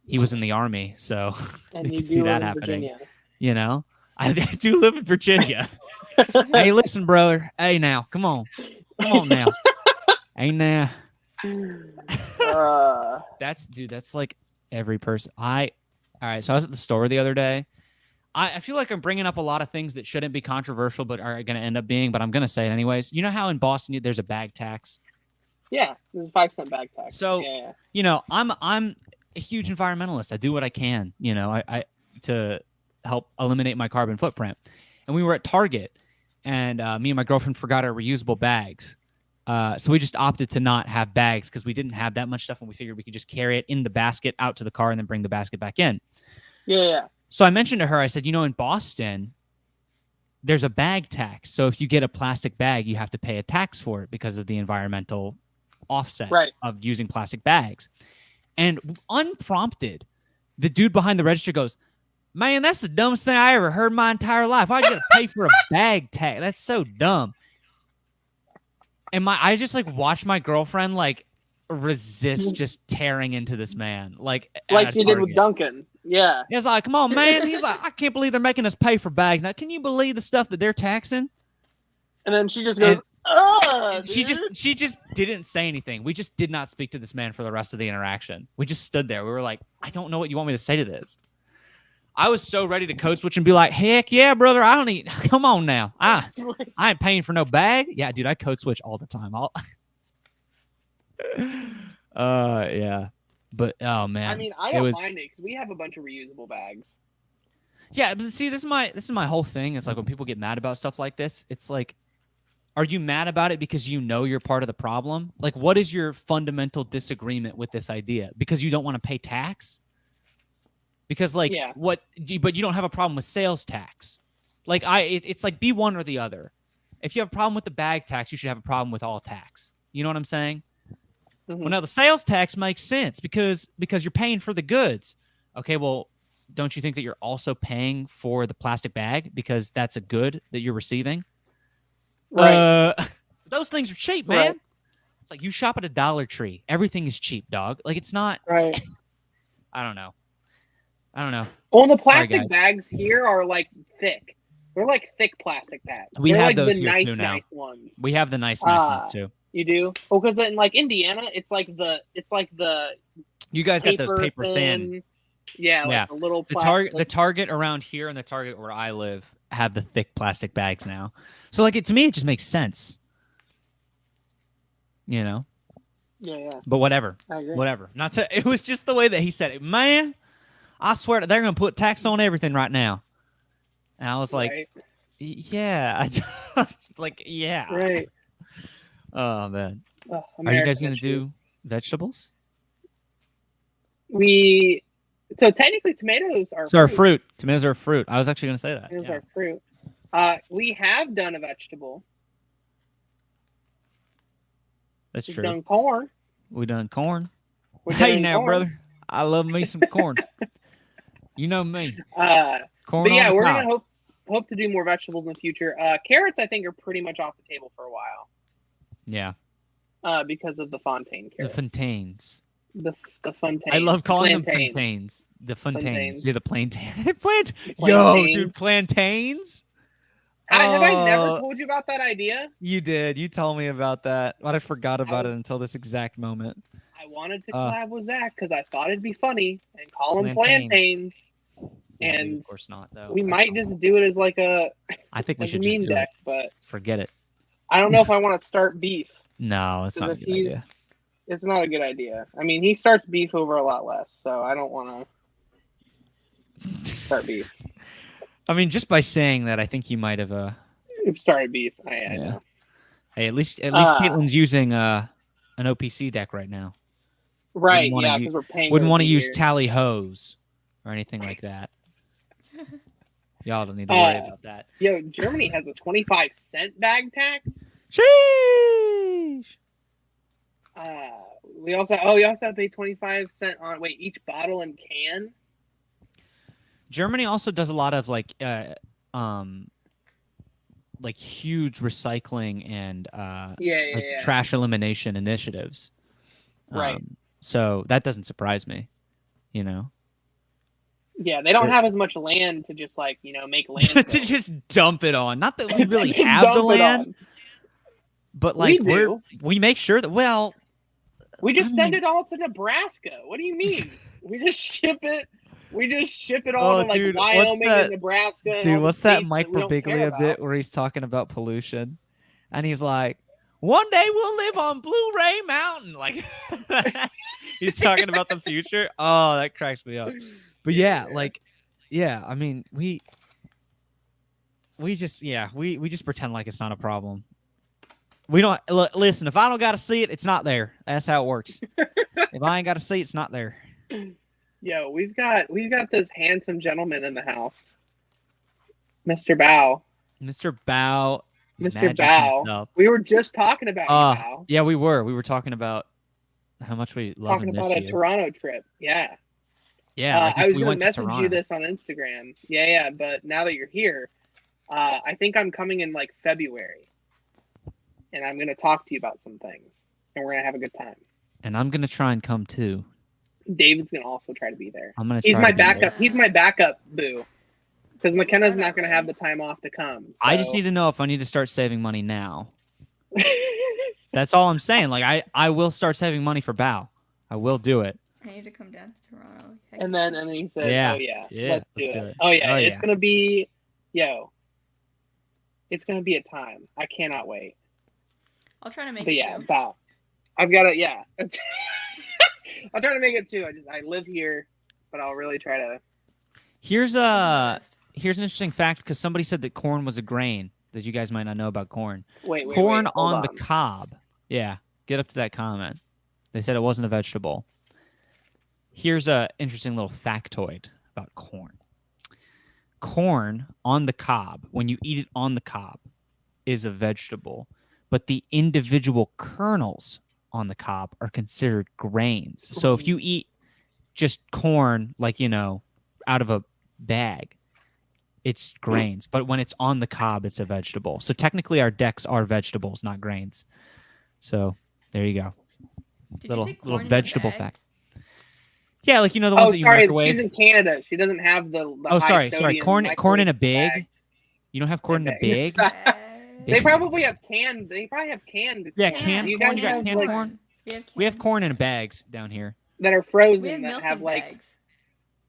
He was in the army, so And you you can see that in happening. Virginia. I do live in Virginia. Hey, listen, brother. Hey, now, come on now. Hey, now. That's like every person. All right. So I was at the store the other day. I feel like I'm bringing up a lot of things that shouldn't be controversial, but are going to end up being. But I'm going to say it anyways. You know how in Boston there's a bag tax? Yeah, there's a 5-cent bag tax. So I'm a huge environmentalist. I do what I can. I to help eliminate my carbon footprint. And we were at Target, and me and my girlfriend forgot our reusable bags. So we just opted to not have bags because we didn't have that much stuff, and we figured we could just carry it in the basket out to the car and then bring the basket back in. Yeah. So I mentioned to her, I said, in Boston, there's a bag tax. So if you get a plastic bag, you have to pay a tax for it because of the environmental offset of using plastic bags. And unprompted, the dude behind the register goes, "Man, that's the dumbest thing I ever heard in my entire life. Why'd you gotta pay for a bag tag? That's so dumb." And I just watched my girlfriend resist just tearing into this man. Like she did with Duncan. Yeah. He was like, "Come on, man." He's like, "I can't believe they're making us pay for bags. Now, can you believe the stuff that they're taxing?" And then she just goes, she just didn't say anything. We just did not speak to this man for the rest of the interaction. We just stood there. We were like, "I don't know what you want me to say to this." I was so ready to code switch and be like, "Heck yeah, brother. I don't need, come on now. I ain't paying for no bag." Yeah, dude, I code switch all the time. Yeah. But, oh, man. I mean, I don't mind it because we have a bunch of reusable bags. Yeah, but see, this is my whole thing. It's like when people get mad about stuff like this, it's like, are you mad about it because you're part of the problem? Like, what is your fundamental disagreement with this idea? Because you don't want to pay tax? Because but you don't have a problem with sales tax. It's like be one or the other. If you have a problem with the bag tax, you should have a problem with all tax. You know what I'm saying? Mm-hmm. Well, now the sales tax makes sense because you're paying for the goods. Okay, well, don't you think that you're also paying for the plastic bag because that's a good that you're receiving? Right. Those things are cheap, man. Right. It's like you shop at a Dollar Tree. Everything is cheap, dog. Like it's not. Right. I don't know. Well, the plastic bags here are thick. They're thick plastic bags. We They're have those the here nice now. ones. We have the nice ones too. You do? Well, because in Indiana, it's like the. You guys got those paper thin. Yeah. The little plastic. The Target around here and the Target where I live have the thick plastic bags now. So to me, it just makes sense. Yeah. But whatever. I agree. Whatever. It was just the way that he said it, man. I swear they're going to put tax on everything right now. And I was like, yeah. Yeah. Right. Oh, man. Are you guys going to do vegetables? So technically tomatoes are fruit. Tomatoes are a fruit. I was actually going to say that. Tomatoes are fruit. We have done a vegetable. That's true. We've done corn. We've done corn. Hey now, brother. I love me some corn. You know me. Corn. But yeah, we're gonna hope to do more vegetables in the future. Carrots, I think, are pretty much off the table for a while. Yeah. Because of the Fontaine carrots. The Fontaines. The Fontaines. I love calling them Fontaines. The Fontaines. Yeah, the plantain. Yo, dude, plantains. Have I never told you about that idea? You did. You told me about that, but I forgot about it until this exact moment. I wanted to collab with Zach because I thought it'd be funny and call them plantains. Yeah, and dude, of course not, though. We might just do it as I think we should just do deck, it. But forget it. I don't know if I want to start beef. No, it's not a good idea. It's not a good idea. I mean, he starts beef over a lot less, so I don't want to start beef. I mean, just by saying that, I think you might have started beef. I know. Hey, at least Caitlin's using an OPC deck right now. Right? Yeah, because we're paying. Wouldn't want to use tally hose or anything like that. Y'all don't need to worry about that. Yo, Germany has a 25-cent bag tax. Sheesh. You also have to pay 25 cents on each bottle and can. Germany also does a lot of like huge recycling and trash elimination initiatives. Right. So that doesn't surprise me, you know. Yeah, they don't have as much land to just make land to just dump it on. Not that we really Just have the dump it land, on. but like We do. we make sure that we just send it all to Nebraska. What do you mean? We just ship it. We just ship it all to Wyoming and Nebraska. Dude, what's that Mike Birbiglia Birbiglia bit where he's talking about pollution, and he's like, "One day we'll live on Blue Ray Mountain." Like he's talking about the future. Oh, that cracks me up. But I mean, we just pretend like it's not a problem. We don't listen. If I don't got to see it, it's not there. That's how it works. If I ain't got to see it, it's not there. Yo, we've got this handsome gentleman in the house, Mr. Bow. Mr. Bow. Mr. Bow. Himself. We were just talking about you, Bow. Yeah, we were. We were talking about how much we love and miss you. Talking about a Toronto trip. Yeah. Yeah, I was going to message you this on Instagram. Yeah, but now that you're here, I think I'm coming in February, and I'm going to talk to you about some things, and we're going to have a good time. And I'm going to try and come too. David's going to also try to be there. I'm going to. He's my backup. He's my backup boo, because McKenna's not going to have the time off to come. So. I just need to know if I need to start saving money now. That's all I'm saying. I will start saving money for Bow. I will do it. I need to come down to Toronto. And then he said, let's do it. Oh yeah, it's gonna be, it's gonna be a time. I cannot wait. I'll try to make it. Yeah, Bow. I've got it. Yeah, I'll try to make it too. I live here, but I'll really try to. Here's an interesting fact because somebody said that corn was a grain that you guys might not know about corn. Corn on the cob. Yeah, get up to that comment. They said it wasn't a vegetable. Here's an interesting little factoid about corn. Corn on the cob, when you eat it on the cob, is a vegetable, but the individual kernels on the cob are considered grains. So if you eat just corn, out of a bag, it's grains. But when it's on the cob, it's a vegetable. So technically our decks are vegetables, not grains. So there you go. Little vegetable fact. Yeah, the ones that you microwave. She's in Canada. She doesn't have the sorry. Corn in a big. Bags. You don't have corn in a big. They probably have canned. They probably have canned. Yeah, canned corn. You got canned corn? We have corn in bags down here that are frozen. That have bags.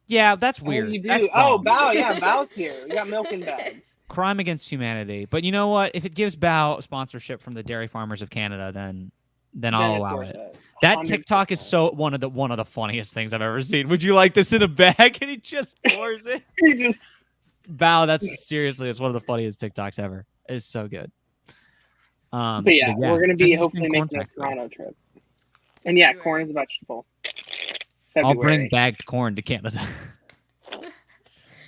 Yeah, that's weird. Oh, you do. Bow. Yeah, Bow's here. We got milk in bags. Crime against humanity. But you know what? If it gives Bow sponsorship from the dairy farmers of Canada, then I'll allow it. That 100%. TikTok is one of the funniest things I've ever seen. Would you like this in a bag? And he just pours it. Bow, that's seriously, it's one of the funniest TikToks ever. It's so good. But yeah, we're gonna be hopefully making a Toronto trip. And yeah, corn is a vegetable. I'll bring bagged corn to Canada.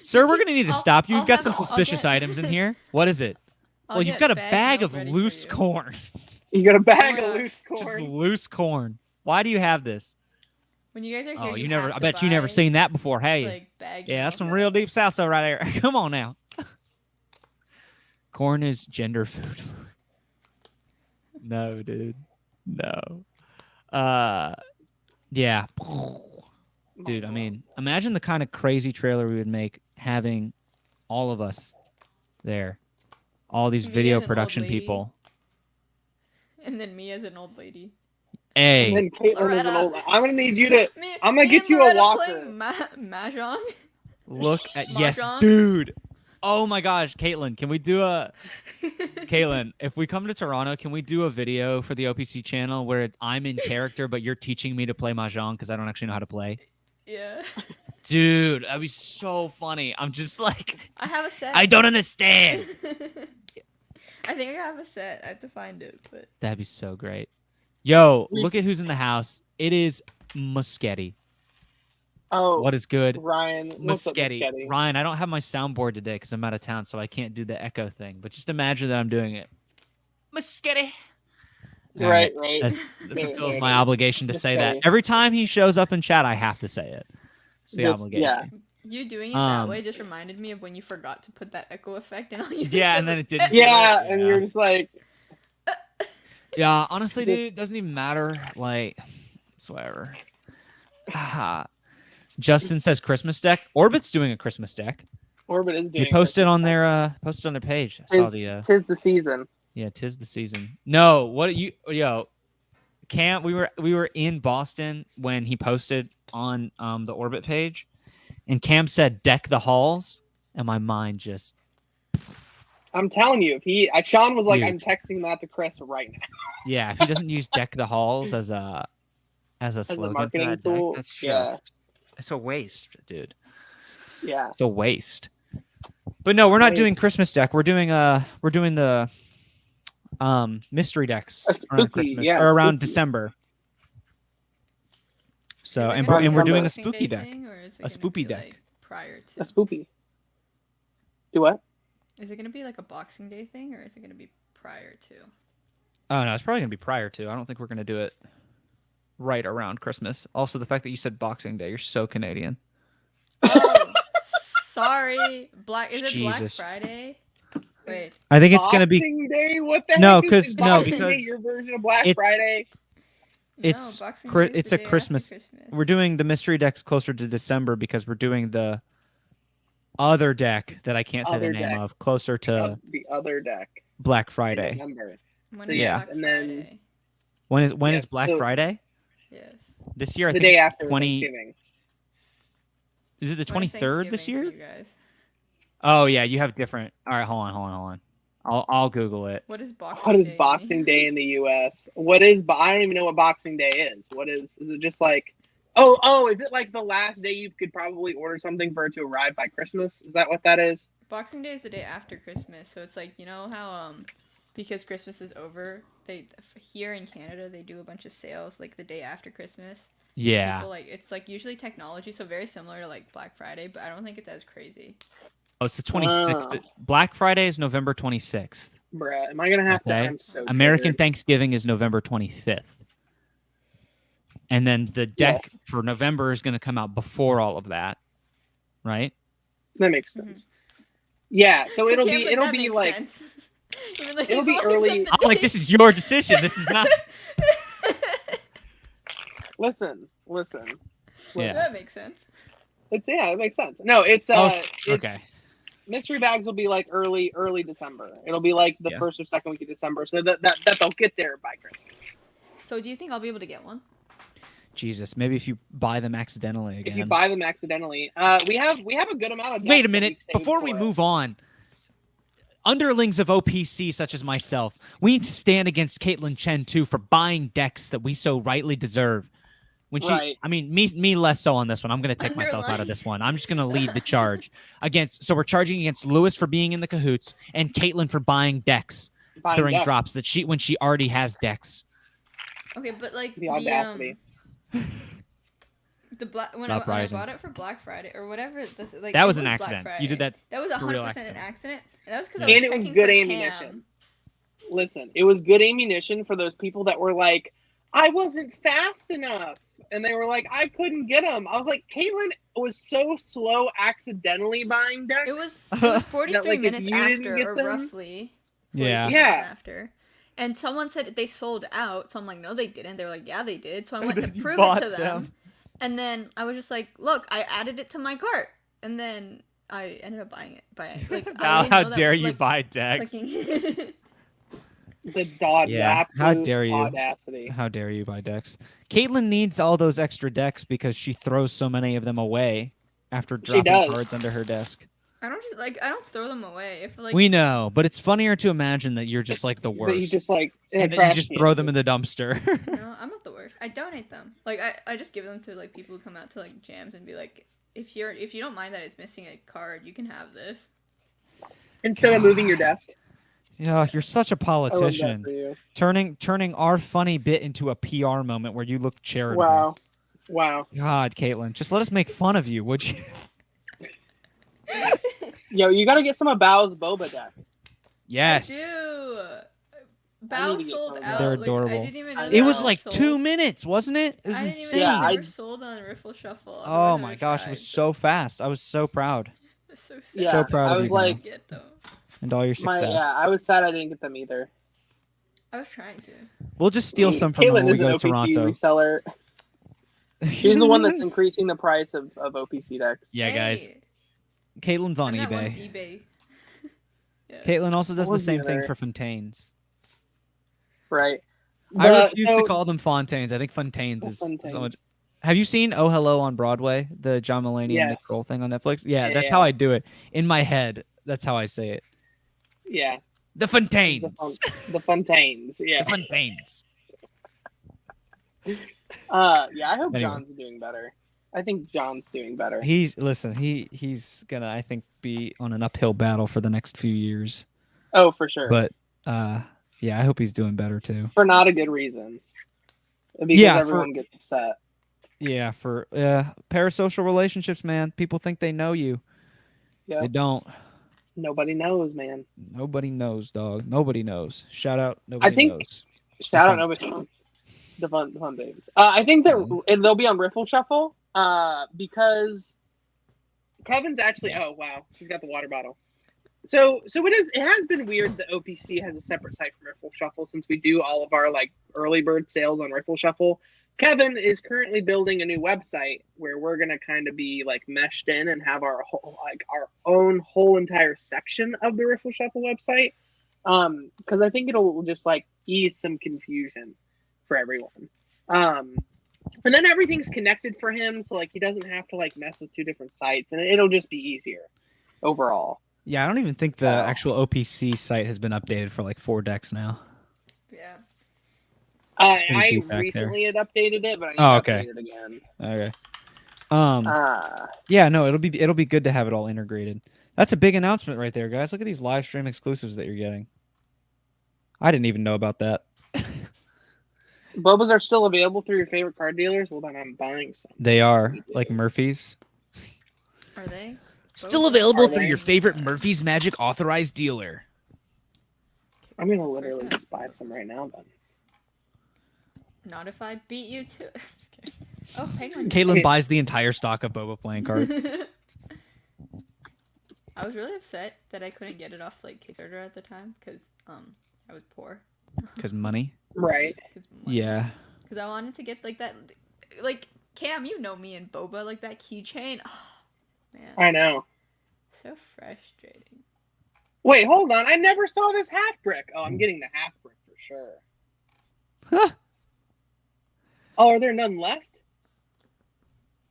Sir, we're gonna need to stop you. You've got some suspicious items in here. What is it? Well, you've got a bag of loose corn. You got a bag of loose corn. Just loose corn. Why do you have this? When you guys are here, I bet you never seen that before. Hey, yeah, that's some real deep salsa right there. Come on now. Corn is gender food. No, dude. No. Yeah. Dude, I mean, imagine the kind of crazy trailer we would make having all of us there. All these video production people. And then me as an old lady. Hey. And then Caitlin as an old lady. I'm going to need you to... I'm going to get you a walker. Mahjong. Look at... Yes, dude. Oh my gosh, Caitlin, can we do a... Caitlin, if we come to Toronto, can we do a video for the OPC channel where I'm in character, but you're teaching me to play Mahjong because I don't actually know how to play? Yeah. Dude, that'd be so funny. I'm just like... I have a set. I don't understand. I think I have a set. I have to find it, but... That'd be so great. Yo, look at who's in the house. It is Muschetti. Oh, What is good? Ryan, what's up, Muschetti. Muschetti? Ryan, I don't have my soundboard today because I'm out of town, so I can't do the echo thing. But just imagine that I'm doing it. Muschetti. Right. That fulfills my Right. obligation to say that. Muschetti. Every time he shows up in chat, I have to say it. It's the Just- obligation. yeah. You doing it that way just reminded me of when you forgot to put that echo effect in. Yeah, and then it didn't. Yeah, and you're just like, Yeah, honestly, dude, it doesn't even matter. Like, it's whatever. Justin says Christmas deck. Orbit's doing a Christmas deck. Orbit is doing. They posted on their page. I saw the. Tis the season. Yeah, 'tis the season. No, what Cam? We were in Boston when he posted on the Orbit page, and Cam said deck the halls, and my mind just. I'm telling you, if Sean was like, Dude. I'm texting that to Chris right now. Yeah, if he doesn't use deck the halls as a slogan for marketing that tool, deck, that's yeah. just it's a waste, dude. Yeah. It's a waste. But no, we're not Waste. doing Christmas deck. We're doing the mystery decks A around spooky, Christmas yeah, or around spooky. December. So Is it and gonna we're be doing a Boxing spooky Day deck. thing, or is it A gonna spoopy be, deck. like, prior A to? spoopy. Do what? Is it gonna be like a Boxing Day thing, or is it gonna be prior to? Oh no, it's probably gonna be prior to. I don't think we're gonna do it right around Christmas. Also, the fact that you said Boxing Day, you're so Canadian. Oh, sorry. Is it Jesus. Black Friday? Wait. I think it's gonna be. Boxing Day? What the No, heck? 'cause- is no, Boxing because Day your version of Black it's- Friday? It's no, Boxing Chri- Day is it's the a day after Christmas- We're doing the mystery decks closer to December because we're doing the other deck that I can't say the Other name deck. of closer to The other deck. Black In Friday. November. When So is yeah, Black and then- Friday? When Yeah, is Black so- Friday? Yes. This year, I The think day it's after 20. Thanksgiving. Is it the When is 23rd this Thanksgiving year? for you guys? Oh yeah, you have different. All right, hold on. I'll Google it. What is Boxing What is Day? Boxing Day in the U.S.? What is? I don't even know what Boxing Day is. What is? Is it just like? Oh, is it like the last day you could probably order something for it to arrive by Christmas? Is that what that is? Boxing Day is the day after Christmas, so it's like, you know how because Christmas is over, they here in Canada they do a bunch of sales like the day after Christmas. Yeah. People, like, it's like usually technology, so very similar to like Black Friday, but I don't think it's as crazy. Oh, it's the 26th. Wow. Black Friday is November 26th. Bruh, am I gonna have to? Okay. I'm so American triggered. Thanksgiving is November 25th. And then the deck for November is going to come out before all of that, right? That makes sense. Yeah, so it'll Yeah, but be that makes like sense. Even though it'll he's be only early- said the I'm like, date. this is your decision. This is not. listen. Yeah. That makes sense. It makes sense. No, it's Okay. mystery bags will be like early December. It'll be like the Yeah. first or second week of December, so that they'll get there by Christmas. So do you think I'll be able to get one? Jesus, maybe if you buy them accidentally again. If you buy them accidentally, we have a good amount of. Wait a decks that minute. we've saved Before we for it. move on, underlings of OPC such as myself, we need to stand against Caitlyn Chen too for buying decks that we so rightly deserve. When she, Right. I mean, me less so on this one. I'm going to take myself out of this one. I'm just going to lead the charge against. So we're charging against Lewis for being in the cahoots and Caitlyn for buying decks Buying during decks. drops when she already has decks. Okay, but like The audacity. The black when Stop I rising. bought it for Black Friday or whatever. This, like, That it was an Black accident. Friday. You did that That was for real 100% accident. an accident, and that was because Yeah. I was And it was checking good for ammunition. Cam. Listen, it was good ammunition for those people that were like, I wasn't fast enough. And they were like, I couldn't get them. I was like, Caitlyn was so slow accidentally buying decks. It was 43 like, if minutes you didn't after, get or them- roughly. Yeah. 43 Yeah. minutes after. And someone said they sold out, so I'm like, no, they didn't. They were like, yeah, they did. So I went to You prove bought it to them. And then I was just like, look, I added it to my cart. And then I ended up buying it. Like, I didn't How know that, dare you like, buy decks? clicking- Yeah, how absolute dare you. audacity. How dare you buy decks? Caitlyn needs all those extra decks because she throws so many of them away after She dropping does. cards under her desk. I don't throw them away. If like We know, but it's funnier to imagine that you're just like the That you worst. just like in a And then you trash just can. throw them in the dumpster. No, I'm not the worst. I donate them. Like I just give them to like people who come out to like jams and be like, if you don't mind that it's missing a card, you can have this. Instead of moving your desk. Yeah, you're such a I love that politician. for you. Turning our funny bit into a PR moment where you look charitable. Wow. Wow. God, Caitlin, just let us make fun of you, would you? Yo, you gotta get some of Bao's boba deck. Yes. I do. I need Bao to get sold some of out. They're those. Like, I adorable. didn't even know I that It was know. like sold. 2 minutes, wasn't it? It was I didn't insane. even know Yeah, they were sold on Riffle Shuffle. I've Oh always my never gosh, it tried, was so fast. I was so proud. It's so sad. Yeah, So proud I of was you, like, Get them. and all your success. I was sad I didn't get them either. I was trying to. We'll just steal some from them Caitlin when we is an go to OPC Toronto. reseller. She's the one that's increasing the price of OPC decks. Yeah, guys. Hey, Caitlin's on I'm that one eBay. eBay. Yeah. Caitlin also does the was the same thing other- for Fontaines. Right. I refuse to call them Fontaines. I think Fontaines is so Fontaines. much. Have you seen Oh Hello on Broadway, the John Mulaney and Nick Yes. Kroll thing on Netflix? Yeah, that's Yeah. how I do it. In my head, that's how I say it. Yeah. The Fontaines. The Fontaines. Yeah. The Fontaines. Yeah, I hope Anyway. John's doing better. I think John's doing better. He's gonna, I think, be on an uphill battle for the next few years. Oh, for sure. But yeah, I hope he's doing better too. For not a good reason. Because Yeah, everyone gets upset. Yeah, for parasocial relationships, man. People think they know you. Yeah. They don't. Nobody knows, man. Nobody knows, dog. Nobody knows. Shout out. Nobody think- knows. Shout out nobody. The fun things. I think that they'll be on Riffle Shuffle because Kevin's actually. Yeah. Oh wow, he's got the water bottle. So it has been weird that OPC has a separate site for Riffle Shuffle since we do all of our like early bird sales on Riffle Shuffle. Kevin is currently building a new website where we're gonna kind of be like meshed in and have our own whole entire section of the Riffle Shuffle website. Because I think it'll just like ease some confusion for everyone. And then everything's connected for him, so like he doesn't have to like mess with two different sites, and it'll just be easier overall. Yeah, I don't even think the actual OPC site has been updated for like 4 decks now. Yeah. I pretty deep back recently had updated it, but I need to update it again. Okay. Yeah, no, it'll be good to have it all integrated. That's a big announcement right there, guys. Look at these live stream exclusives that you're getting. I didn't even know about that. Bobas are still available through your favorite card dealers. Well, then I'm buying some. They are like Murphy's. Are they? Still available Are through they? your favorite Murphy's Magic authorized dealer. I'm gonna literally just buy some right now. Then Not if I beat you to. I'm just kidding. Oh, Penguin. Caitlin buys the entire stock of Boba playing cards. I was really upset that I couldn't get it off like Kickstarter at the time because I was poor. Because money. right. Yeah. Because I wanted to get like that, like Cam, you know me and Boba, like that keychain. Oh, man, I know. so frustrating. Wait, hold on. I never saw this half brick. Oh, I'm getting the half brick for sure. Huh. Oh, are there none left?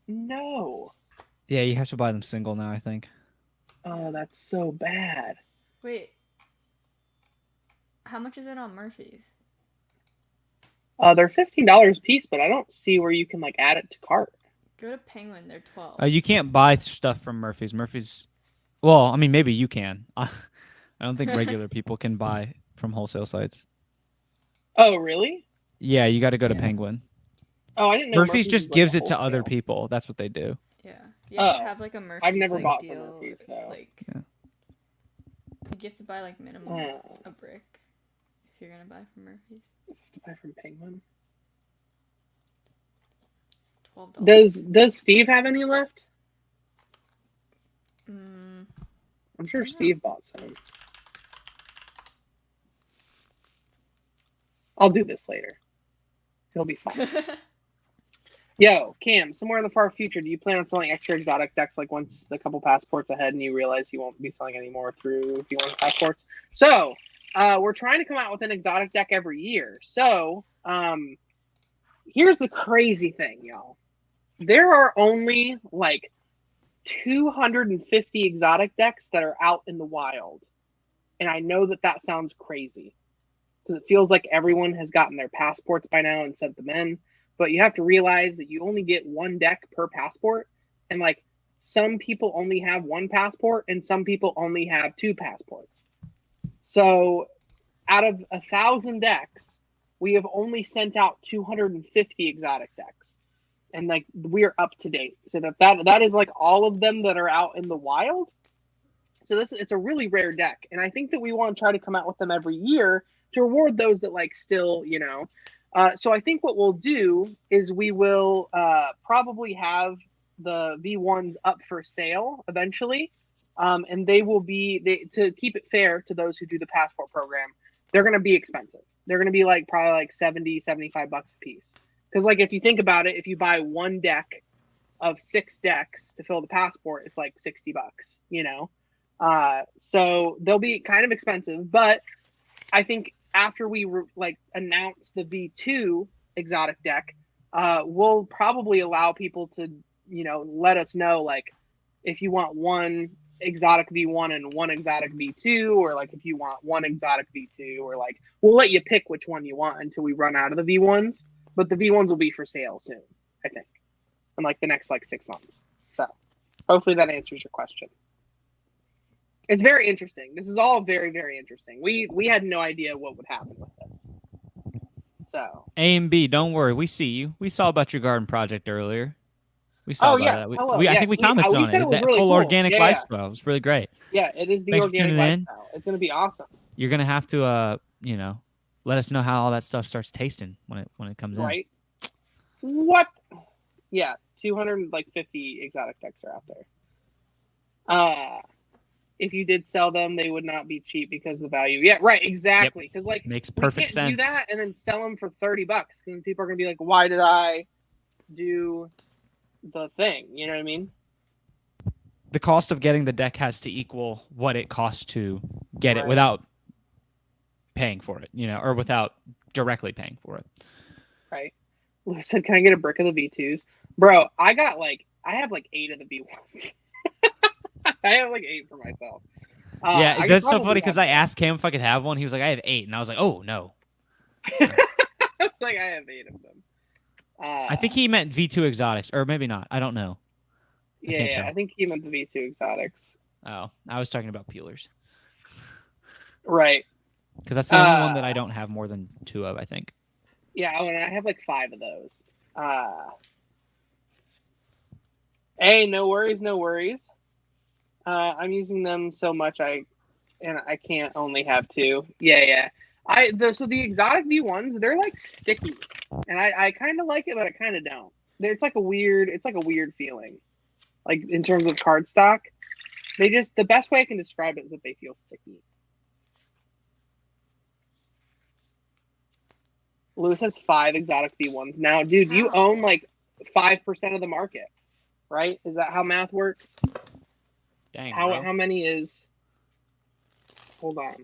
No. Yeah, you have to buy them single now, I think. Oh, that's so bad. Wait, how much is it on Murphy's? They're $15 a piece, but I don't see where you can like add it to cart. Go to Penguin, they're 12. You can't buy stuff from Murphy's. Murphy's. Well, I mean, maybe you can. I don't think regular people can buy from wholesale sites. Oh, really? Yeah, you got to go to Yeah. Penguin. Oh, I didn't know. Murphy's just was, like, gives a it to other wholesale. people. That's what they do. Yeah, you have to Oh, have like a Murphy's. I've never like, bought from deal, Murphy's, so. like. Yeah. You have to buy like minimum Oh. a brick if you're gonna buy from Murphy's. Buy from Penguin. $12. Does Steve have any left? Mm, I'm sure I don't know. Steve bought some. I'll do this later. It'll be fun. Yo, Cam, somewhere in the far future, do you plan on selling extra exotic decks like once a couple passports ahead and you realize you won't be selling anymore through V1 passports? So, we're trying to come out with an exotic deck every year. So, here's the crazy thing, y'all. There are only like 250 exotic decks that are out in the wild. And I know that sounds crazy because it feels like everyone has gotten their passports by now and sent them in. But you have to realize that you only get one deck per passport. And like some people only have one passport and some people only have 2 passports. So out of 1,000 decks, we have only sent out 250 exotic decks. and like we are up to date. So that is like all of them that are out in the wild. So it's a really rare deck, and I think that we want to try to come out with them every year to reward those that like still, you know. So I think what we'll do is we will probably have the V1s up for sale eventually, and they will be to keep it fair to those who do the passport program. They're going to be expensive. They're going to be like probably like 70, 75 bucks a piece. Because like if you think about it, if you buy one deck of 6 decks to fill the passport, it's like 60 bucks, you know. So they'll be kind of expensive, but I think after we announce the V2 exotic deck, we'll probably allow people to, you know, let us know like if you want one exotic V1 and one exotic V2, or like if you want one exotic V2, or like we'll let you pick which one you want until we run out of the V1s. But the V1s will be for sale soon, I think, in like the next like 6 months. So hopefully that answers your question. It's very interesting. This is all very, very interesting. We had no idea what would happen with this. So A and B, don't worry. We see you. We saw about your garden project earlier. We saw about yes, that. hello. I think we commented on said it. it was That really full cool. organic Yeah. lifestyle. It was really great. Yeah, it is the Thanks for organic tuning in. lifestyle. It's going to be awesome. You're gonna have to, you know, let us know how all that stuff starts tasting when it comes in. Right? What? Yeah, 250 exotic decks are out there. If you did sell them, they would not be cheap because of the value. Yeah, right, exactly. Because like Makes perfect we can't sense. do that and then sell them for $30 because people are gonna be like, "Why did I do the thing?" You know what I mean? The cost of getting the deck has to equal what it costs to get it Right. without paying for it, you know, or without directly paying for it. Right. Lou said, "Can I get a brick of the V2s?" Bro, I have like 8 of the V1s. I have like 8 for myself. Yeah, that's so funny because I asked Cam if I could have one. He was like, "I have 8," and I was like, "Oh no." It's like I have 8 of them. I think he meant V2 exotics, or maybe not. I don't know. I think he meant the V2 exotics. Oh, I was talking about peelers. Right. Because that's the only one that I don't have more than 2 of, I think. Yeah, and I have like 5 of those. Hey, no worries, no worries. I'm using them so much I can't only have 2. Yeah. So the exotic V1s, they're like sticky, and I kind of like it, but I kind of don't. It's like a weird feeling, like in terms of cardstock. The best way I can describe it is that they feel sticky. Lewis has 5 exotic V1s now, dude. You own like 5% of the market, right? Is that how math works? Dang. How many is? Hold on.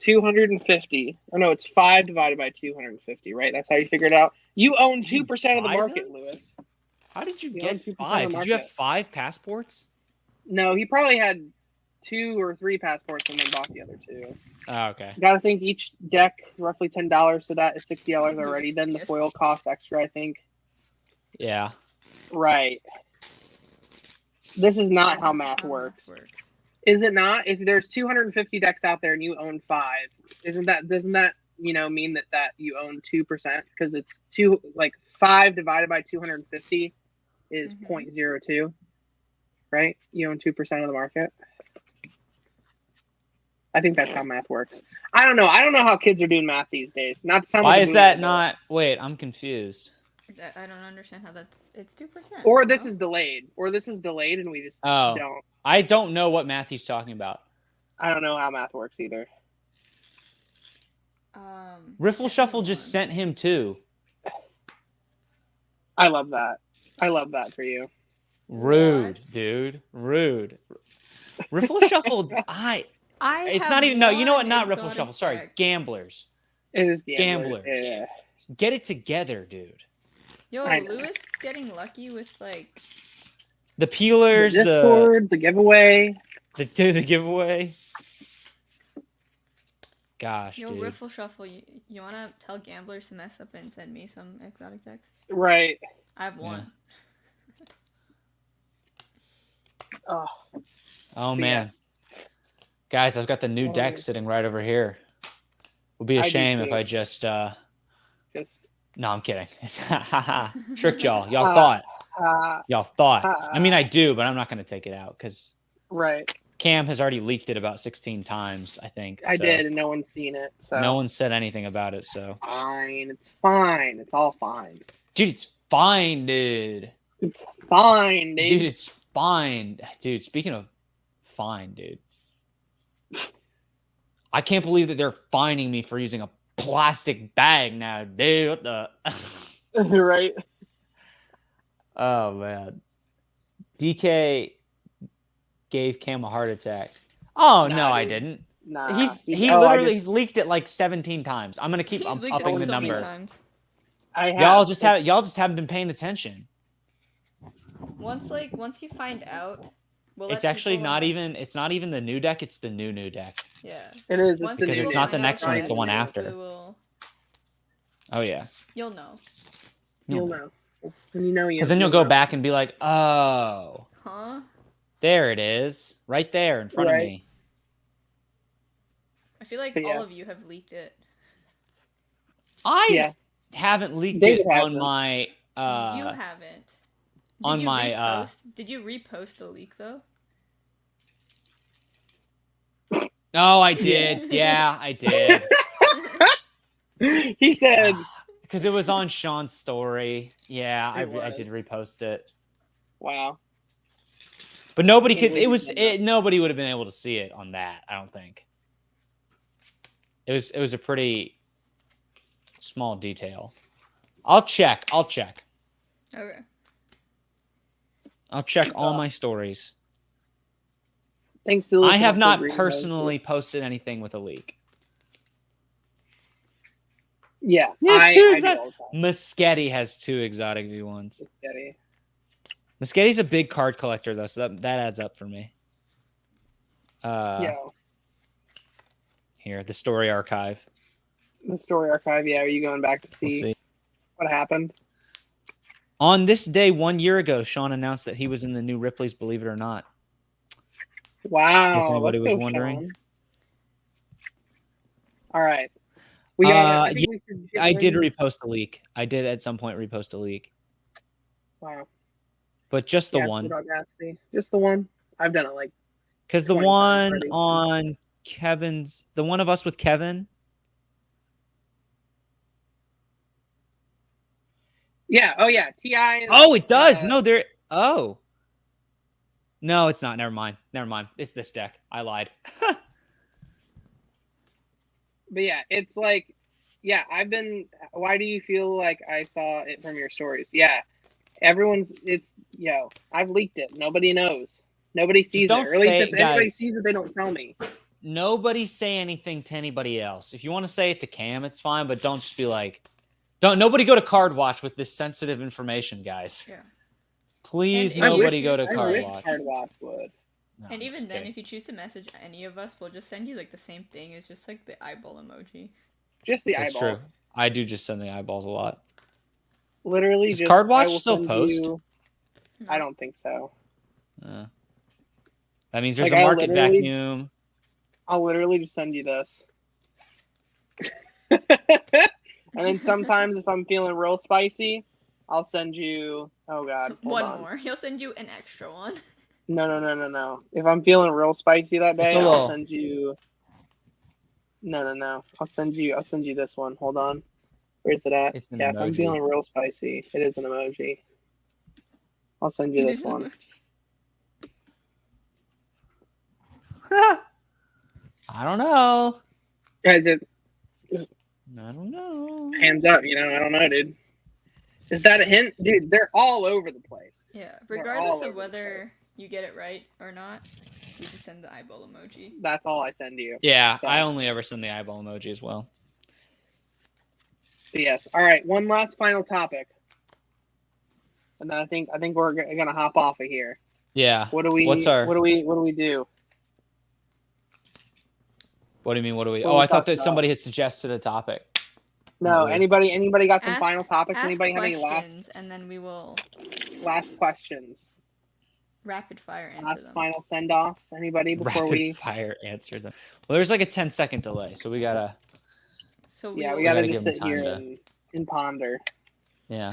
250. Oh no, it's 5 divided by 250, right? That's how you figure it out. You own 2% of the market, Lewis. How did you own get 2% 5? of the Did you have market. 5 passports? No, he probably had 2 or 3 passports and then bought the other 2. Oh, okay. Gotta think each deck roughly $10, so that is $60 already. Then the Yes. foil costs extra, I think. Yeah. Right. This is not how math works. Is it not? If there's 250 decks out there and you own 5, doesn't that mean that you own 2%? Because it's 5 divided by 250 is 0.02, right? You own 2% of the market. I think that's how math works. I don't know. I don't know how kids are doing math these days. Not to sound Why like is that not? Wait, I'm confused. I don't understand how it's 2%. Or this is delayed. And we just don't. I don't know what math he's talking about. I don't know how math works either. Riffle Shuffle just sent him 2. I love that. I love that for you. Rude, dude. Rude. Riffle Shuffle. It's not even. No, you know what? Not Riffle Shuffle. Sorry, Gamblers. It is Gamblers. Yeah. Get it together, dude. Yo, Lewis is getting lucky with like the peelers, the Discord, the giveaway, the giveaway. Gosh, Yo, dude. Riffle Shuffle, you want to tell Gamblers to mess up and send me some exotic decks? Right. I have 1. Yeah. Oh man. Yes. Guys, I've got the new deck sitting right over here. It would be a shame if I just No, I'm kidding. Tricked y'all. Y'all thought. I mean, I do, but I'm not going to take it out because right. Cam has already leaked it about 16 times, I think. I so did, and no one's seen it. So no one said anything about it. So fine. It's fine. It's all fine. dude, it's fine, dude. It's fine, dude. Dude, it's fine. Dude, speaking of fine, dude. I can't believe that they're fining me for using a plastic bag now, dude. What the? Right. Oh, man. DK gave Cam a heart attack. Oh, Nah, no, I dude. didn't. Nah. He's leaked it like 17 times. I'm going to keep He's leaked upping it the so many number. times. Y'all just haven't been paying attention. Once you find out, It's actually not even the new deck, it's the new deck. Yeah. It is. Once Because it's not the people next find one, out it's the one about it, after. Oh yeah. You'll know. You'll know. When you know you. Because then you'll go back and be like, oh. Huh? There it is. Right there in front of me. I feel like But all yes. of you have leaked it. I haven't leaked David it on hasn't. my You haven't. Did you repost the leak though? Oh, I did. Yeah, I did. He said. Because it was on Sean's story. Yeah, I was. did repost it. Wow. But nobody Can't could. It believe was. you did that. Nobody would have been able to see it on that. I don't think. It was a pretty small detail. I'll check. Okay. I'll check all my stories. Thanks to I have not personally posted anything with a leak. Yeah. Yes, I do all the time. Muschetti has 2 exotic V1s. Muschetti. Muschetti's a big card collector though, so that adds up for me. Yeah. Here, the story archive. The story archive. Yeah. Are you going back to We'll see see. what happened? On this day 1 year ago, Sean announced that he was in the new Ripley's Believe It or Not. Wow. In case anybody let's was go, wondering. Sean. All right. We got. I think we should get I did ready. repost a leak. I did at some point repost a leak, Wow. but just the Yeah, one. Audacity. Just the one. I've done it like. Because the 20 one times already. on Kevin's, the one of us with Kevin. Yeah. Oh yeah. Ti. Oh, it does. No, there. Oh. No, it's not. Never mind. It's this deck. I lied. But yeah, it's like, yeah, why do you feel like I saw it from your stories? Yeah, I've leaked it. Nobody knows. Nobody sees it. don't Or at least say- if anybody guys. sees it, they don't tell me. Nobody say anything to anybody else. If you want to say it to Cam, it's fine, but don't just be like, nobody go to Card Watch with this sensitive information, guys. Yeah. Please, And if nobody you go to choose Card I wish Watch. Card Watch would. No, And I'm even just then, kidding. if you choose to message any of us, we'll just send you like the same thing. It's just like the eyeball emoji. Just the That's eyeballs. true. I do just send the eyeballs a lot. Literally, Does just Card Watch I will still send post? you- I don't think so. That means there's Like, a I market literally- vacuum. I'll literally just send you this. And then sometimes if I'm feeling real spicy, I'll send you. Oh God. hold One on. more. He'll send you an extra one. No. If I'm feeling real spicy that day, Just a little. I'll send you. No. I'll send you this one. Hold on. Where's it at? It's an If I'm emoji. feeling real spicy, it is an emoji. I'll send you It this is an one. emoji. I don't know. Yeah, just I don't know. hands up. I don't know, dude. Is that a hint, dude? They're all over the place. Yeah. They're Regardless all over of the whether you get it right or not, you just send the eyeball emoji. That's all I send you. Yeah, So- I only ever send the eyeball emoji as well. But yes. All right. One last final topic, and then I think we're gonna hop off of here. Yeah. What do we? What's our- What do we do? What do you mean? What do we? What Oh, we I thought talked that about? somebody had suggested a topic. No. we- Anybody got some Ask- final topics? Ask Anybody have any questions, and then we will last questions? rapid fire answer Last them. final send offs. Anybody before Rapid we? fire answer them. Well, there's like a 10-second delay, so we gotta. So Yeah, we will- gotta gotta just give 'em sit time here to- and and ponder. Yeah.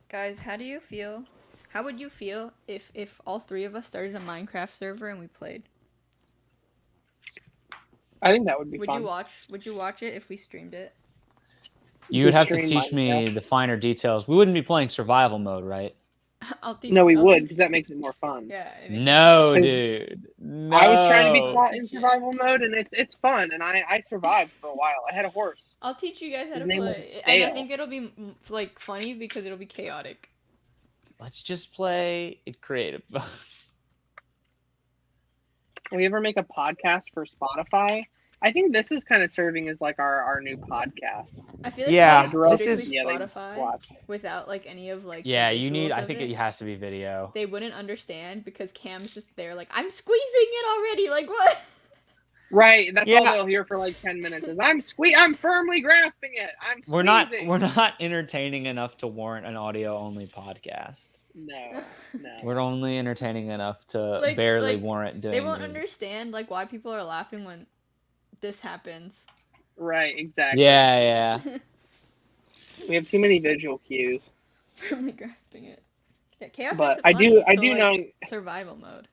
Guys, how do you feel? How would you feel if all three of us started a Minecraft server and we played? I think that would be Would fun. you watch it if we streamed it? You would have to Stream teach me Minecraft. the finer details. We wouldn't be playing survival mode, right? I'll teach No, we I'll would, teach- because that makes it more fun. Yeah. it makes No, Because dude. No. I was trying to be I'll caught in teach you. survival mode, and it's fun, and I survived for a while. I had a horse. I'll teach you guys how His to name was play, and I Dale. think it'll be like funny because it'll be chaotic. Let's just play it creative. Can we ever make a podcast for Spotify? I think this is kind of serving as like our new podcast. I feel like Yeah, if this strictly is- Yeah, they Spotify watch. without like any of like the Yeah, you need. visuals I of think it has to be video. they wouldn't understand because Cam's just there like I'm squeezing it already. Like what? Right, that's Yeah. all they'll hear for like 10 minutes. Is I'm firmly grasping it. I'm We're squeezing. not entertaining enough to warrant an audio only podcast. No. We're only entertaining enough to Like- barely like, warrant doing. They won't these. understand like why people are laughing when this happens. Right, exactly. Yeah, yeah. We have too many visual cues. Firmly grasping it. Yeah, chaos But makes it I funny, do so, know like, survival mode.